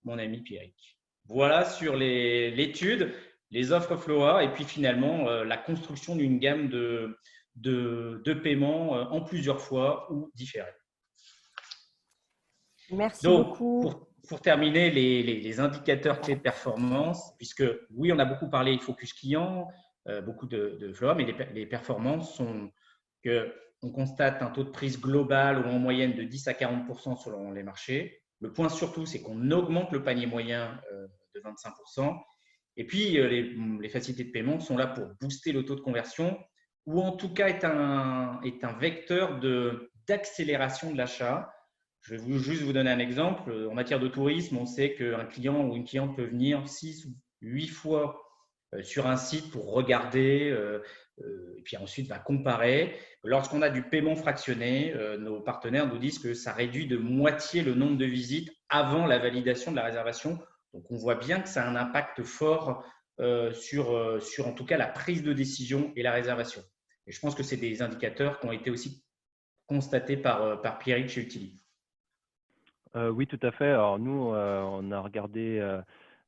mon ami Pierrick. Voilà sur l'étude, les offres FLOA et puis finalement la construction d'une gamme de paiements en plusieurs fois ou différés. Merci Donc, beaucoup. Pour terminer, les indicateurs clés de performance, puisque oui, on a beaucoup parlé focus client, beaucoup de FLOA, mais les performances sont qu'on constate un taux de prise global ou en moyenne de 10 à 40% selon les marchés. Le point surtout, c'est qu'on augmente le panier moyen de 25%. Et puis, les facilités de paiement sont là pour booster le taux de conversion ou en tout cas est un vecteur d'accélération de l'achat. Je vais juste vous donner un exemple. En matière de tourisme, on sait qu'un client ou une cliente peut venir 6 ou 8 fois sur un site pour regarder et puis ensuite va comparer. Lorsqu'on a du paiement fractionné, nos partenaires nous disent que ça réduit de moitié le nombre de visites avant la validation de la réservation. Donc, on voit bien que ça a un impact fort sur en tout cas la prise de décision et la réservation. Et je pense que c'est des indicateurs qui ont été aussi constatés par Pierrick chez Utili. Oui, tout à fait. Alors nous, on a regardé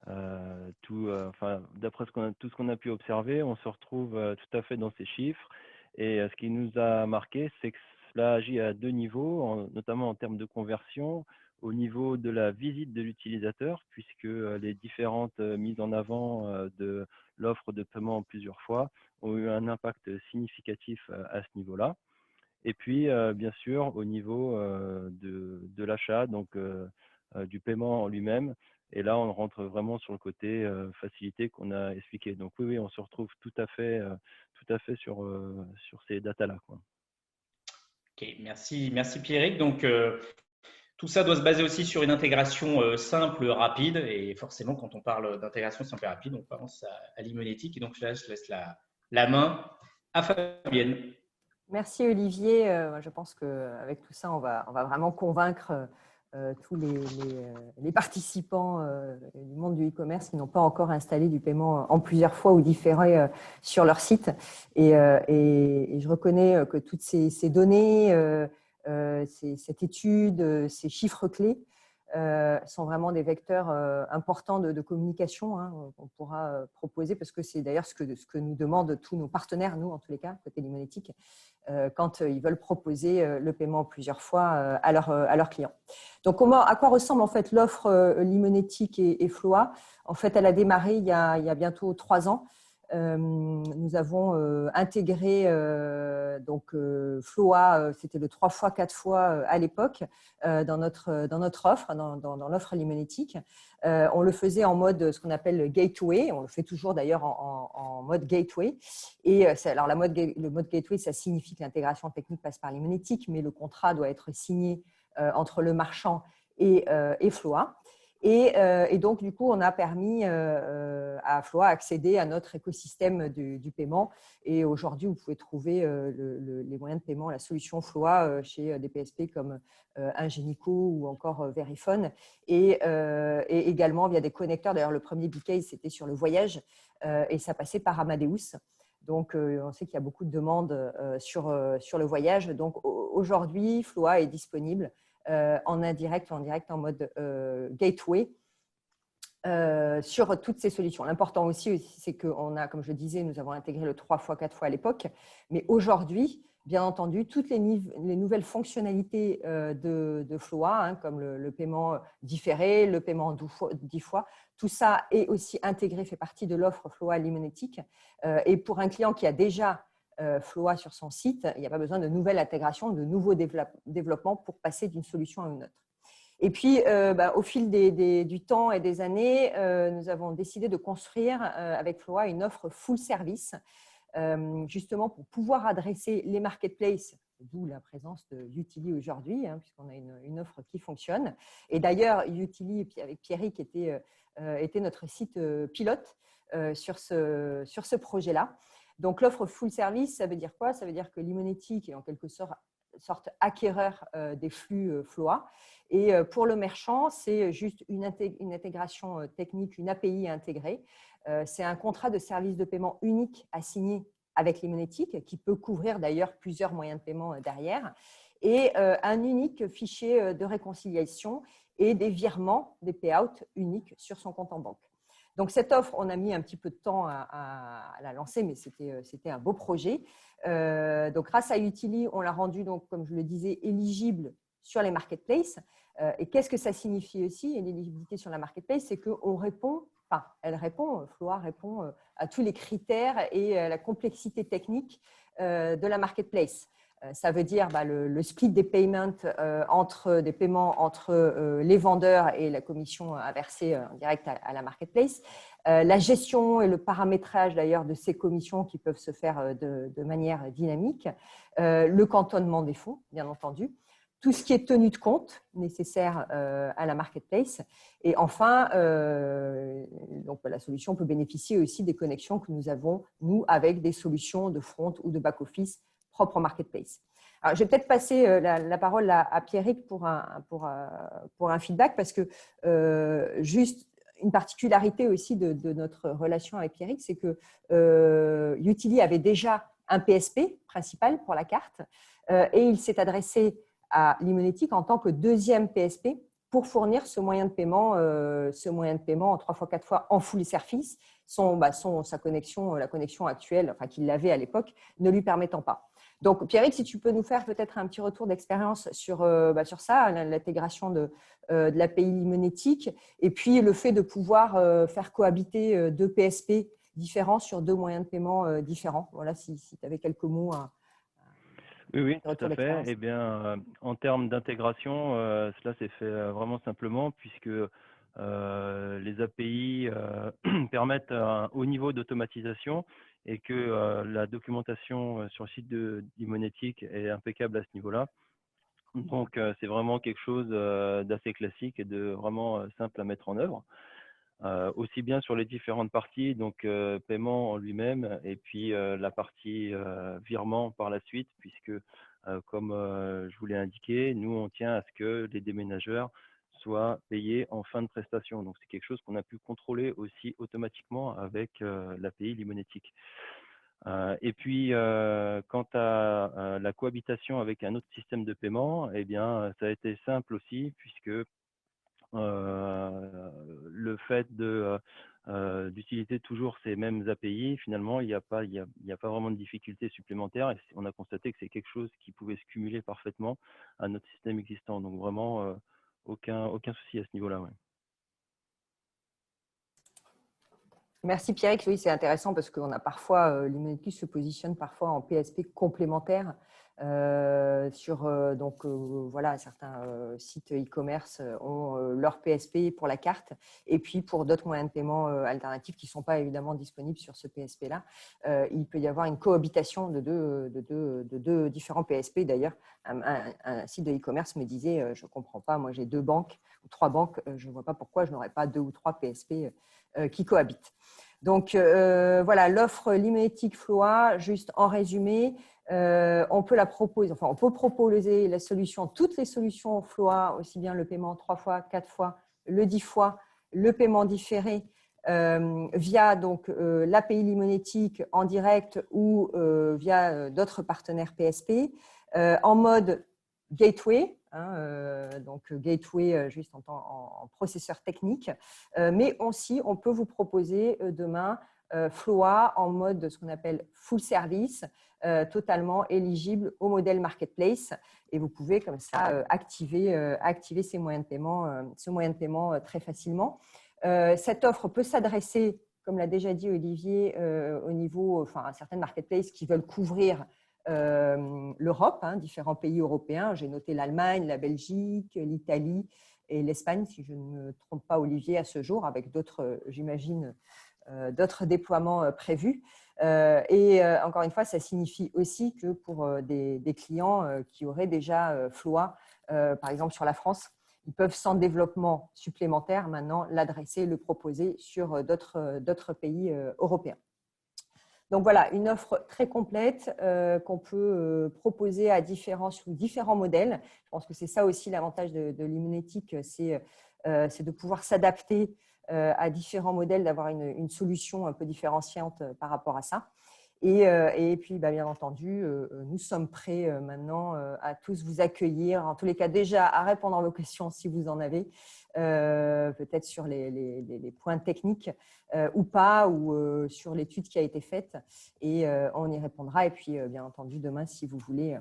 d'après tout ce qu'on a pu observer, on se retrouve tout à fait dans ces chiffres. Et ce qui nous a marqué, c'est que cela agit à 2 niveaux, notamment en termes de conversion, au niveau de la visite de l'utilisateur, puisque les différentes mises en avant de l'offre de paiement en plusieurs fois ont eu un impact significatif à ce niveau-là. Et puis, bien sûr, au niveau de l'achat, donc du paiement en lui-même. Et là, on rentre vraiment sur le côté facilité qu'on a expliqué. Donc oui, on se retrouve tout à fait sur ces datas-là. Ok, merci Pierrick. Donc, tout ça doit se baser aussi sur une intégration simple, rapide. Et forcément, quand on parle d'intégration simple et rapide, on pense à l'imonétique. Et donc, là, je laisse la main à Fabienne. Merci Olivier. Je pense qu'avec tout ça, on va vraiment convaincre tous les participants du monde du e-commerce qui n'ont pas encore installé du paiement en plusieurs fois ou différé sur leur site. Et je reconnais que toutes ces données, cette étude, ces chiffres clés sont vraiment des vecteurs importants de communication qu'on pourra proposer, parce que c'est d'ailleurs ce que nous demandent tous nos partenaires, nous en tous les cas, côté Limonétique, quand ils veulent proposer le paiement plusieurs fois à leurs clients. Donc, à quoi ressemble en fait l'offre Limonétique et FLOA? En fait, elle a démarré il y a bientôt 3 ans. Nous avons intégré FLOA, c'était le 3 fois, 4 fois à l'époque, dans notre offre, dans l'offre Limonétique. On le faisait en mode ce qu'on appelle gateway, on le fait toujours d'ailleurs en mode gateway. Et alors le mode gateway, ça signifie que l'intégration technique passe par Limonétique, mais le contrat doit être signé entre le marchand et FLOA. Et donc, du coup, on a permis à FLOA d'accéder à notre écosystème du paiement. Et aujourd'hui, vous pouvez trouver les moyens de paiement, la solution FLOA chez des PSP comme Ingenico ou encore Verifone. Et également via des connecteurs. D'ailleurs, le premier B-Case, c'était sur le voyage et ça passait par Amadeus. Donc, on sait qu'il y a beaucoup de demandes sur le voyage. Donc, aujourd'hui, FLOA est disponible en indirect ou en direct en mode gateway sur toutes ces solutions. L'important aussi, c'est qu'on a, comme je le disais, nous avons intégré le 3x, 4x à l'époque, mais aujourd'hui, bien entendu, toutes les nouvelles fonctionnalités de FLOA, comme le paiement différé, le paiement 10 fois, tout ça est aussi intégré, fait partie de l'offre FLOA Limonetic. Et pour un client qui a déjà FLOA sur son site, il n'y a pas besoin de nouvelles intégrations, de nouveaux développements pour passer d'une solution à une autre. Et puis, au fil du temps et des années, nous avons décidé de construire avec FLOA une offre full service, justement pour pouvoir adresser les marketplaces, d'où la présence de Utili aujourd'hui, puisqu'on a une offre qui fonctionne. Et d'ailleurs, Utili, avec Pierrick, était notre site pilote sur ce projet-là. Donc, l'offre full service, ça veut dire quoi? Ça veut dire que Limonetic est en quelque sorte acquéreur des flux FLOA. Et pour le merchant, c'est juste une intégration technique, une API intégrée. C'est un contrat de service de paiement unique à signer avec Limonetic, qui peut couvrir d'ailleurs plusieurs moyens de paiement derrière, et un unique fichier de réconciliation et des virements, des payouts uniques sur son compte en banque. Donc, cette offre, on a mis un petit peu de temps à la lancer, mais c'était un beau projet. Donc, grâce à Utili, on l'a rendu, donc, comme je le disais, éligible sur les marketplaces. Et qu'est-ce que ça signifie aussi, l'éligibilité sur la marketplace? C'est qu'on répond, FLOA répond à tous les critères et la complexité technique de la marketplace. Ça veut dire le split des paiements des paiements entre les vendeurs et la commission à verser en direct à la marketplace. La gestion et le paramétrage d'ailleurs de ces commissions qui peuvent se faire de manière dynamique. Le cantonnement des fonds, bien entendu. Tout ce qui est tenu de compte nécessaire à la marketplace. Et enfin, donc, la solution peut bénéficier aussi des connexions que nous avons, nous, avec des solutions de front ou de back-office propres au marketplace. Alors, je vais peut-être passer la parole à Pierrick pour un feedback, parce que juste une particularité aussi de notre relation avec Pierrick, c'est que Utili avait déjà un PSP principal pour la carte et il s'est adressé à Limonetic en tant que deuxième PSP pour fournir ce moyen de paiement en 3x, 4x en full service, sa connexion, la connexion actuelle, enfin qu'il avait à l'époque, ne lui permettant pas. Donc, Pierrick, si tu peux nous faire peut-être un petit retour d'expérience sur ça, l'intégration de l'API Limonetic, et puis le fait de pouvoir faire cohabiter deux PSP différents sur deux moyens de paiement différents. Voilà, si tu avais quelques mots à… Oui, tout à fait. Eh bien, en termes d'intégration, cela s'est fait vraiment simplement, puisque les API permettent un haut niveau d'automatisation et que la documentation sur le site de Limonetic est impeccable à ce niveau-là. Donc, c'est vraiment quelque chose d'assez classique et de vraiment simple à mettre en œuvre. Aussi bien sur les différentes parties, donc paiement en lui-même, et puis la partie virement par la suite, puisque comme je vous l'ai indiqué, nous on tient à ce que les déménageurs soient payés en fin de prestation. Donc c'est quelque chose qu'on a pu contrôler aussi automatiquement avec l'API Limonetic. Et puis quant à la cohabitation avec un autre système de paiement, eh bien ça a été simple aussi, puisque le fait d'utiliser toujours ces mêmes API, finalement, il n'y a pas vraiment de difficulté supplémentaire, et on a constaté que c'est quelque chose qui pouvait se cumuler parfaitement à notre système existant. Donc vraiment, aucun souci à ce niveau-là. Ouais. Merci Pierrick. Oui, c'est intéressant parce qu'on a parfois, Limonetic se positionne parfois en PSP complémentaire voilà, certains sites e-commerce ont leur PSP pour la carte, et puis pour d'autres moyens de paiement alternatifs qui ne sont pas évidemment disponibles sur ce PSP-là, il peut y avoir une cohabitation de deux différents PSP. D'ailleurs, un site de e-commerce me disait je ne comprends pas, moi j'ai 2 banques ou 3 banques, je ne vois pas pourquoi je n'aurais pas 2 ou 3 PSP qui cohabitent. Donc voilà, l'offre Limonetic FLOA, juste en résumé, on peut proposer la solution, toutes les solutions FLOA, aussi bien le paiement 3x, 4x, le 10 fois, le paiement différé via donc l'API Limonetic en direct ou via d'autres partenaires PSP, en mode gateway, donc gateway juste en processeur technique, mais aussi on peut vous proposer demain Floa en mode ce qu'on appelle full service, totalement éligible au modèle marketplace, et vous pouvez comme ça activer ces moyens de paiement très facilement. Cette offre peut s'adresser, comme l'a déjà dit Olivier, au niveau, à certaines marketplaces qui veulent couvrir l'Europe, différents pays européens. J'ai noté l'Allemagne, la Belgique, l'Italie et l'Espagne, si je ne me trompe pas, Olivier, à ce jour, avec d'autres, j'imagine, d'autres déploiements prévus. Et encore une fois, ça signifie aussi que pour des clients qui auraient déjà Floa, par exemple sur la France, ils peuvent, sans développement supplémentaire, maintenant l'adresser, le proposer sur d'autres pays européens. Donc voilà, une offre très complète qu'on peut proposer sous différents modèles. Je pense que c'est ça aussi l'avantage de Limonetic, c'est de pouvoir s'adapter à différents modèles, d'avoir une solution un peu différenciante par rapport à ça. Et puis, bien entendu, nous sommes prêts maintenant à tous vous accueillir, en tous les cas déjà à répondre à vos questions si vous en avez, peut-être sur les points techniques ou pas, ou sur l'étude qui a été faite. Et on y répondra. Et puis, bien entendu, demain, si vous voulez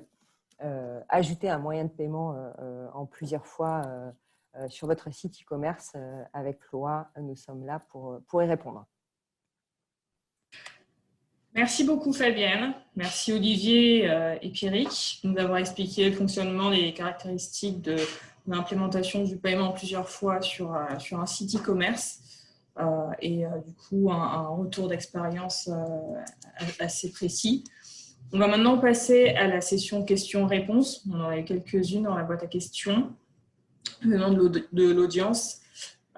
ajouter un moyen de paiement en plusieurs fois sur votre site e-commerce avec Floa, nous sommes là pour y répondre. Merci beaucoup Fabienne, merci Olivier et Pierrick de nous avoir expliqué le fonctionnement et les caractéristiques de l'implémentation du paiement plusieurs fois sur un site e-commerce et du coup un retour d'expérience assez précis. On va maintenant passer à la session questions-réponses. On en a eu quelques-unes dans la boîte à questions venant de l'audience.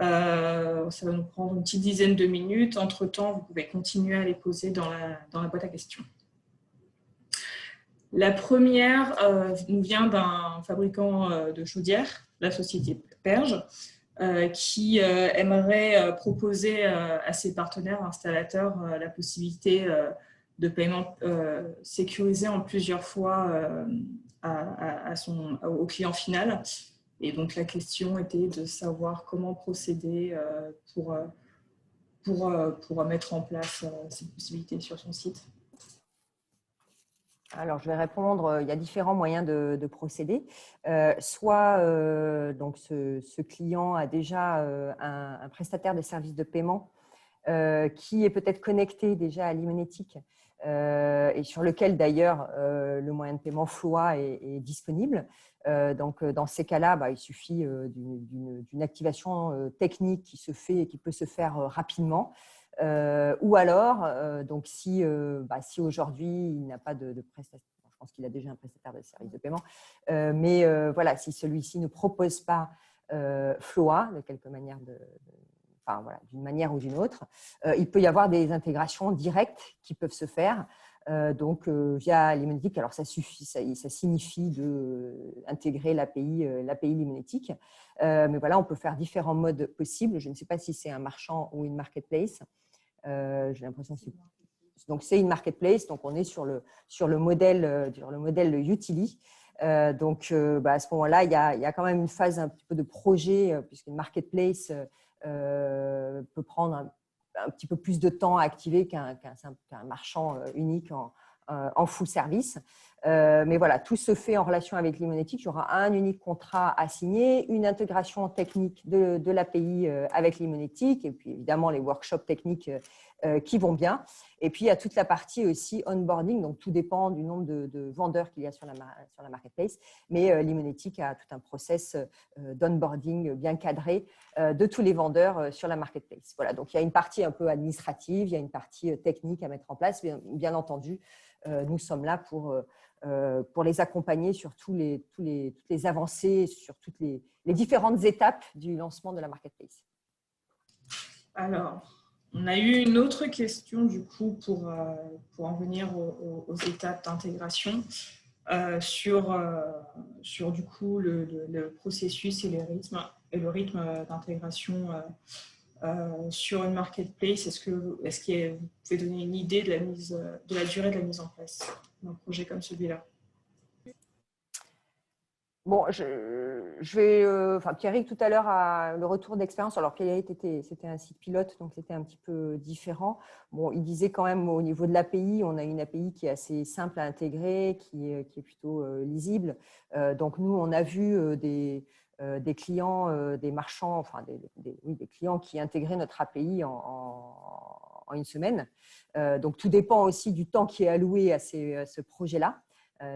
Ça va nous prendre une petite dizaine de minutes. Entre-temps, vous pouvez continuer à les poser dans la boîte à questions. La première nous vient d'un fabricant de chaudières, la société Perge, qui aimerait proposer à ses partenaires installateurs la possibilité de paiement sécurisé en plusieurs fois au client final. Et donc, la question était de savoir comment procéder pour mettre en place cette possibilité sur son site. Alors, je vais répondre. Il y a différents moyens de procéder. Soit donc ce client a déjà un prestataire de services de paiement qui est peut-être connecté déjà à Limonetic et sur lequel d'ailleurs le moyen de paiement Floa est disponible. Donc, dans ces cas-là, il suffit d'une activation technique qui peut se faire rapidement. Ou alors, donc si aujourd'hui il n'a pas de prestataire, je pense qu'il a déjà un prestataire de service de paiement, mais voilà, si celui-ci ne propose pas Floa de quelque manière, d'une manière ou d'une autre, il peut y avoir des intégrations directes qui peuvent se faire. Donc, via Limonetic, alors ça signifie d'intégrer l'API Limonetic. Mais voilà, on peut faire différents modes possibles. Je ne sais pas si c'est un marchand ou une marketplace. J'ai l'impression que c'est une marketplace, donc on est sur le modèle Utili. Donc, à ce moment-là, il y a quand même une phase un petit peu de projet, puisqu'une marketplace peut prendre un petit peu plus de temps à activer qu'un marchand unique en full service. Mais voilà, tout se fait en relation avec Limonetic. Il y aura un unique contrat à signer, une intégration technique de l'API avec Limonetic et puis évidemment les workshops techniques qui vont bien. Et puis, il y a toute la partie aussi onboarding. Donc, tout dépend du nombre de vendeurs qu'il y a sur la marketplace. Mais Limonetic a tout un process d'onboarding bien cadré de tous les vendeurs sur la marketplace. Voilà, donc il y a une partie un peu administrative, il y a une partie technique à mettre en place. Bien entendu, nous sommes là pour les accompagner sur toutes les avancées, sur toutes les différentes étapes du lancement de la marketplace. Alors, on a eu une autre question du coup pour en venir aux étapes d'intégration sur du coup le processus et le rythme d'intégration sur une marketplace. Est-ce que vous pouvez donner une idée de la durée de la mise en place d'un projet comme celui-là? Bon, je vais, enfin, Pierrick tout à l'heure a le retour d'expérience. Alors Pierrick c'était un site pilote, donc c'était un petit peu différent. Bon, il disait quand même au niveau de l'API, on a une API qui est assez simple à intégrer, qui est plutôt lisible. Donc nous, on a vu des clients, des marchands, enfin des clients qui intégraient notre API en une semaine. Donc tout dépend aussi du temps qui est alloué à ce projet-là.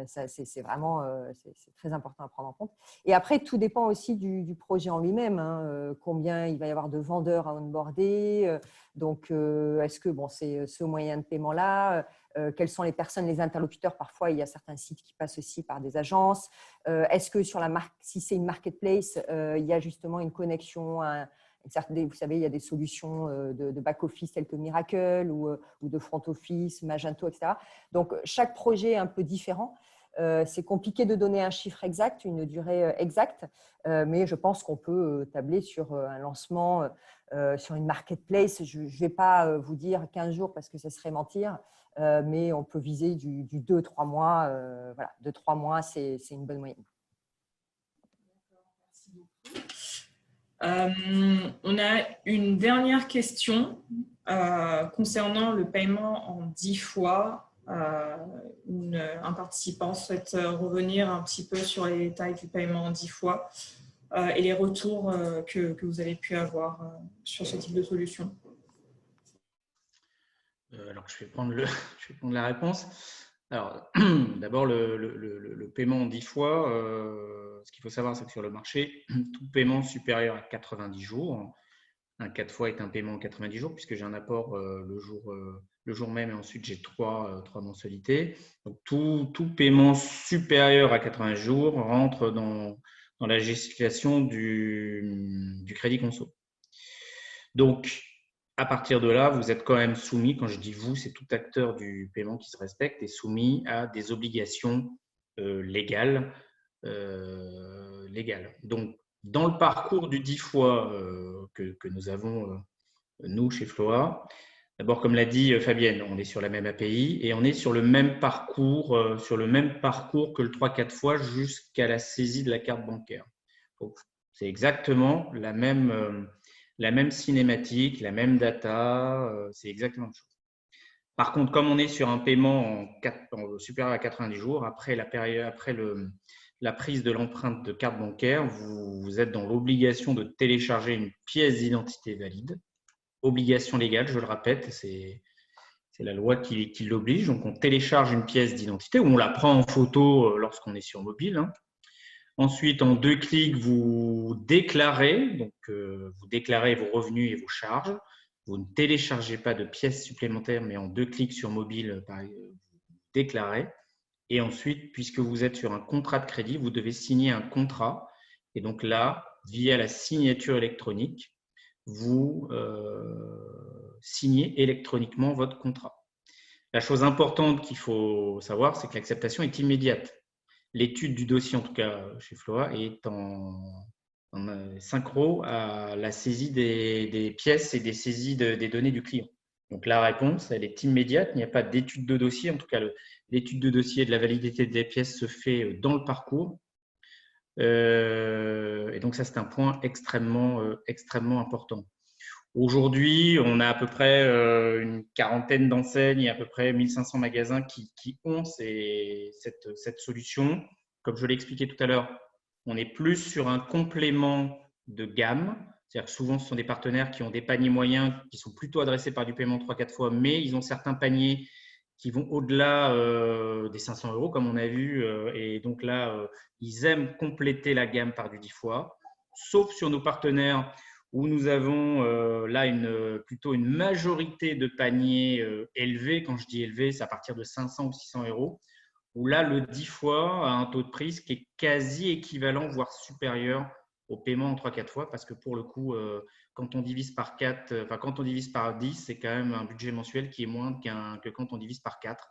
C'est vraiment c'est très important à prendre en compte. Et après, tout dépend aussi du projet en lui-même. Hein, combien il va y avoir de vendeurs à onboarder. Donc, est-ce que c'est ce moyen de paiement-là, quelles sont les personnes, les interlocuteurs? Parfois, il y a certains sites qui passent aussi par des agences. Est-ce que sur la marque, si c'est une marketplace, il y a justement une connexion vous savez, il y a des solutions de back-office telles que Miracle ou de front-office, Magento, etc. Donc, chaque projet est un peu différent. C'est compliqué de donner un chiffre exact, une durée exacte, mais je pense qu'on peut tabler sur un lancement sur une marketplace. Je ne vais pas vous dire 15 jours parce que ça serait mentir, mais on peut viser du 2-3 mois. Voilà, 2-3 mois, c'est une bonne moyenne. On a une dernière question concernant le paiement en 10 fois. Un participant souhaite revenir un petit peu sur les détails du paiement en 10 fois et les retours que vous avez pu avoir sur ce type de solution. Alors, je vais prendre la réponse. Alors, d'abord, le paiement en 10 fois, ce qu'il faut savoir, c'est que sur le marché, tout paiement supérieur à 90 jours, un 4 fois est un paiement en 90 jours, puisque j'ai un apport le jour même et ensuite j'ai trois mensualités. Donc, tout paiement supérieur à 80 jours rentre dans la justification du crédit conso. Donc, à partir de là, vous êtes quand même soumis, quand je dis vous, c'est tout acteur du paiement qui se respecte, est soumis à des obligations légales. Donc, dans le parcours du 10 fois que nous avons, nous, chez Floa, d'abord, comme l'a dit Fabienne, on est sur la même API et on est sur le même parcours, que le 3-4 fois jusqu'à la saisie de la carte bancaire. Donc, c'est exactement la même cinématique, la même data, c'est exactement la même chose. Par contre, comme on est sur un paiement supérieur à 90 jours, après la prise de l'empreinte de carte bancaire, vous êtes dans l'obligation de télécharger une pièce d'identité valide. Obligation légale, je le répète, c'est la loi qui l'oblige. Donc, on télécharge une pièce d'identité ou on la prend en photo lorsqu'on est sur mobile. Ensuite, en 2 clics, vous déclarez, vous déclarez vos revenus et vos charges. Vous ne téléchargez pas de pièces supplémentaires, mais en 2 clics sur mobile, vous déclarez. Et ensuite, puisque vous êtes sur un contrat de crédit, vous devez signer un contrat. Et donc là, via la signature électronique, vous signez électroniquement votre contrat. La chose importante qu'il faut savoir, c'est que l'acceptation est immédiate. L'étude du dossier, en tout cas chez Floa, est en synchro à la saisie des pièces et des saisies des données du client. Donc la réponse, elle est immédiate. Il n'y a pas d'étude de dossier. En tout cas, l'étude de dossier de la validité des pièces se fait dans le parcours. Et donc ça, c'est un point extrêmement important. Aujourd'hui, on a à peu près une quarantaine d'enseignes et à peu près 1500 magasins qui ont cette solution. Comme je l'ai expliqué tout à l'heure, on est plus sur un complément de gamme. C'est-à-dire que souvent, ce sont des partenaires qui ont des paniers moyens qui sont plutôt adressés par du paiement 3-4 fois, mais ils ont certains paniers qui vont au-delà des 500 € comme on a vu. Et donc là, ils aiment compléter la gamme par du 10 fois, sauf sur nos partenaires où nous avons là plutôt une majorité de paniers élevés. Quand je dis élevés, c'est à partir de 500 ou 600 €, où là, le 10 fois a un taux de prise qui est quasi équivalent, voire supérieur au paiement en 3-4 fois, parce que pour le coup, quand on divise par 4, quand on divise par 10, c'est quand même un budget mensuel qui est moindre que quand on divise par 4.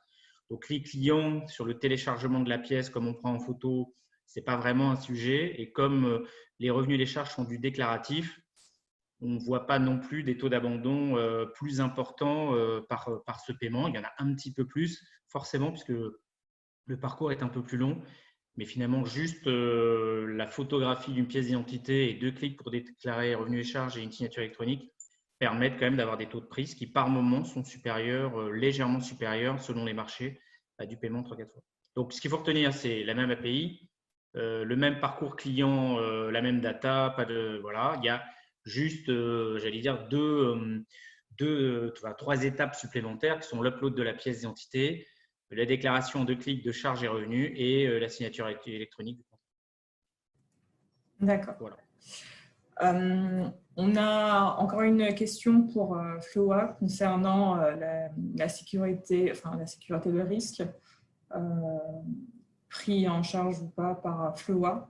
Donc, les clients, sur le téléchargement de la pièce, comme on prend en photo, ce n'est pas vraiment un sujet. Et comme les revenus et les charges sont du déclaratif, on ne voit pas non plus des taux d'abandon plus importants par ce paiement. Il y en a un petit peu plus, forcément, puisque le parcours est un peu plus long. mais finalement juste la photographie d'une pièce d'identité et 2 clics pour déclarer revenus et charges et une signature électronique permettent quand même d'avoir des taux de prise qui par moment sont supérieurs, légèrement supérieurs selon les marchés à du paiement 3-4 fois. Donc ce qu'il faut retenir, c'est la même API, le même parcours client, la même data, pas de voilà, il y a juste, j'allais dire, 3 étapes supplémentaires qui sont l'upload de la pièce d'identité, la déclaration en 2 clics de charges et revenus et la signature électronique du contrat. D'accord. Voilà. On a encore une question pour Floa concernant la sécurité, enfin la sécurité de risque pris en charge ou pas par Floa.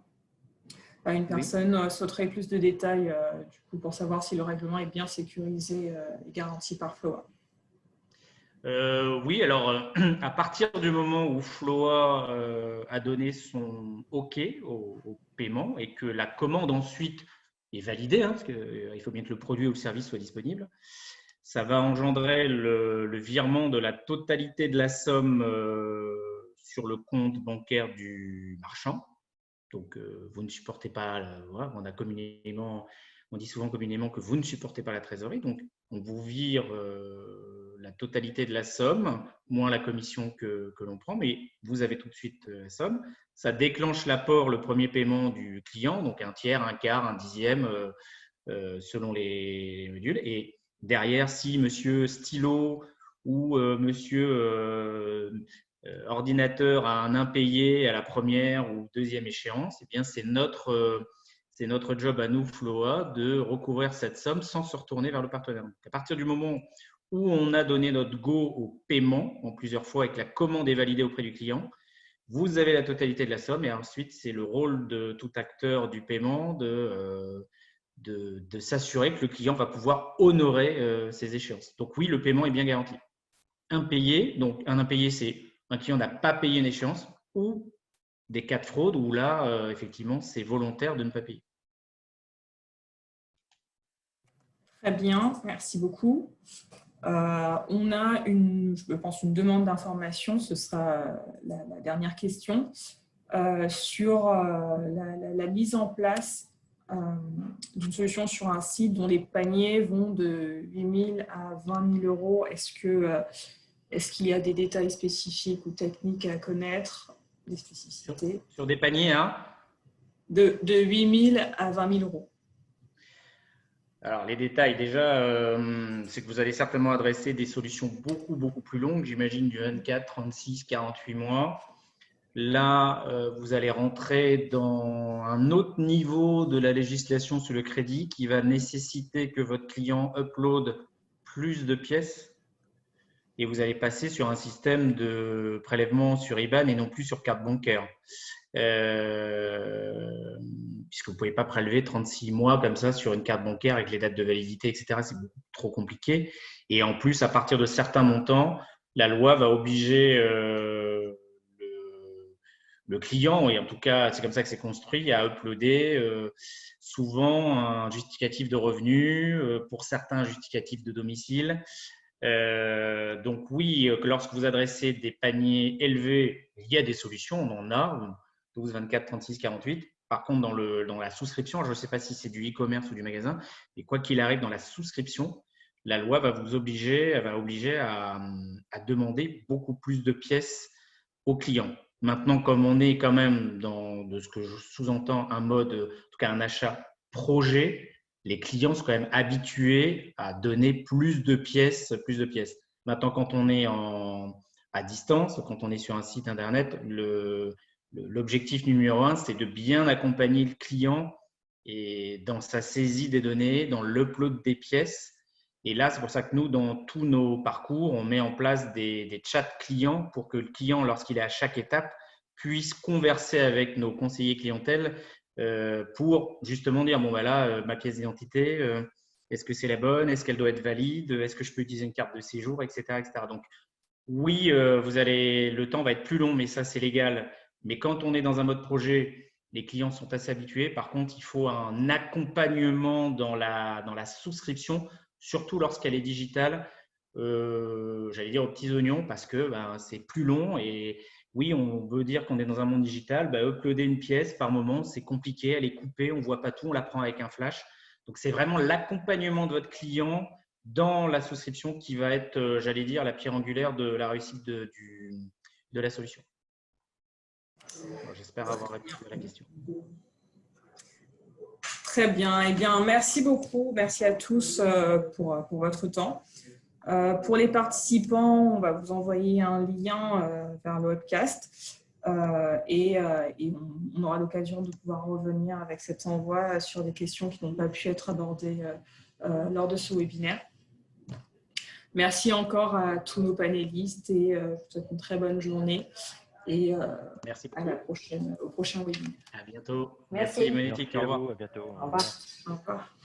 Une personne souhaiterait plus de détails du coup, pour savoir si le règlement est bien sécurisé et garanti par Floa. Oui, alors à partir du moment où Floa a donné son OK au paiement et que la commande ensuite est validée, parce qu'il faut bien que le produit ou le service soit disponible, ça va engendrer le virement de la totalité de la somme sur le compte bancaire du marchand. Donc, vous ne supportez pas, voilà, on dit souvent communément que vous ne supportez pas la trésorerie. Donc, on vous vire la totalité de la somme, moins la commission que l'on prend, mais vous avez tout de suite la somme. Ça déclenche l'apport, le premier paiement du client, donc un tiers, un quart, un dixième, selon les modules. Et derrière, si monsieur stylo ou monsieur ordinateur à un impayé à la première ou deuxième échéance, eh bien c'est notre job à nous, Floa, de recouvrir cette somme sans se retourner vers le partenaire. Donc, à partir du moment où on a donné notre go au paiement, en plusieurs fois, et que la commande est validée auprès du client, vous avez la totalité de la somme et ensuite, c'est le rôle de tout acteur du paiement de s'assurer que le client va pouvoir honorer ses échéances. Donc oui, le paiement est bien garanti. Impayé, donc un impayé, c'est un client n'a pas payé une échéance ou des cas de fraude où là, effectivement, c'est volontaire de ne pas payer. Très bien, merci beaucoup. On a je pense, une demande d'information, ce sera la dernière question, sur la mise en place d'une solution sur un site dont les paniers vont de 8 000 à 20 000 euros. Est-ce qu'il y a des détails spécifiques ou techniques à connaître, des spécificités sur des paniers, hein, de 8 000 à 20 000 euros. Alors, les détails, déjà, c'est que vous allez certainement adresser des solutions beaucoup, beaucoup plus longues, j'imagine du 24, 36, 48 mois. Là, vous allez rentrer dans un autre niveau de la législation sur le crédit qui va nécessiter que votre client upload plus de pièces et vous allez passer sur un système de prélèvement sur IBAN et non plus sur carte bancaire. Puisque vous ne pouvez pas prélever 36 mois comme ça sur une carte bancaire avec les dates de validité, etc. C'est beaucoup trop compliqué. Et en plus, à partir de certains montants, la loi va obliger le client, et en tout cas, c'est comme ça que c'est construit, à uploader souvent un justificatif de revenu, pour certains un justificatif de domicile. Donc oui, lorsque vous adressez des paniers élevés, il y a des solutions, on en a, 12, 24, 36, 48. Par contre, dans la souscription, je ne sais pas si c'est du e-commerce ou du magasin, mais quoi qu'il arrive, dans la souscription, la loi va obliger à demander beaucoup plus de pièces aux clients. Maintenant, comme on est quand même de ce que je sous-entends, un mode, en tout cas un achat projet, les clients sont quand même habitués à donner plus de pièces. Maintenant, quand on est à distance, quand on est sur un site internet, l'objectif numéro 1, c'est de bien accompagner le client et dans sa saisie des données, dans l'upload des pièces. Et là, c'est pour ça que nous, dans tous nos parcours, on met en place des chats clients pour que le client, lorsqu'il est à chaque étape, puisse converser avec nos conseillers clientèle pour justement dire, bon, voilà, ma pièce d'identité, est-ce que c'est la bonne? Est-ce qu'elle doit être valide? Est-ce que je peux utiliser une carte de séjour, etc., etc. Donc, oui, le temps va être plus long, mais ça, c'est légal. Mais quand on est dans un mode projet, les clients sont assez habitués. Par contre, il faut un accompagnement dans la souscription, surtout lorsqu'elle est digitale, j'allais dire aux petits oignons, parce que c'est plus long et oui, on veut dire qu'on est dans un monde digital. Uploader une pièce, par moment, c'est compliqué. Elle est coupée, on ne voit pas tout, on la prend avec un flash. Donc, c'est vraiment l'accompagnement de votre client dans la souscription qui va être, j'allais dire, la pierre angulaire de la réussite de la solution. J'espère avoir répondu à la question. Très bien. Eh bien, merci beaucoup. Merci à tous pour votre temps. Pour les participants, on va vous envoyer un lien vers le webcast et on aura l'occasion de pouvoir revenir avec cet envoi sur des questions qui n'ont pas pu être abordées lors de ce webinaire. Merci encore à tous nos panélistes et je vous souhaite une très bonne journée et merci à la prochaine, au prochain webinaire. À bientôt. Merci. Monétique. Au revoir. À bientôt. Au revoir. Au revoir.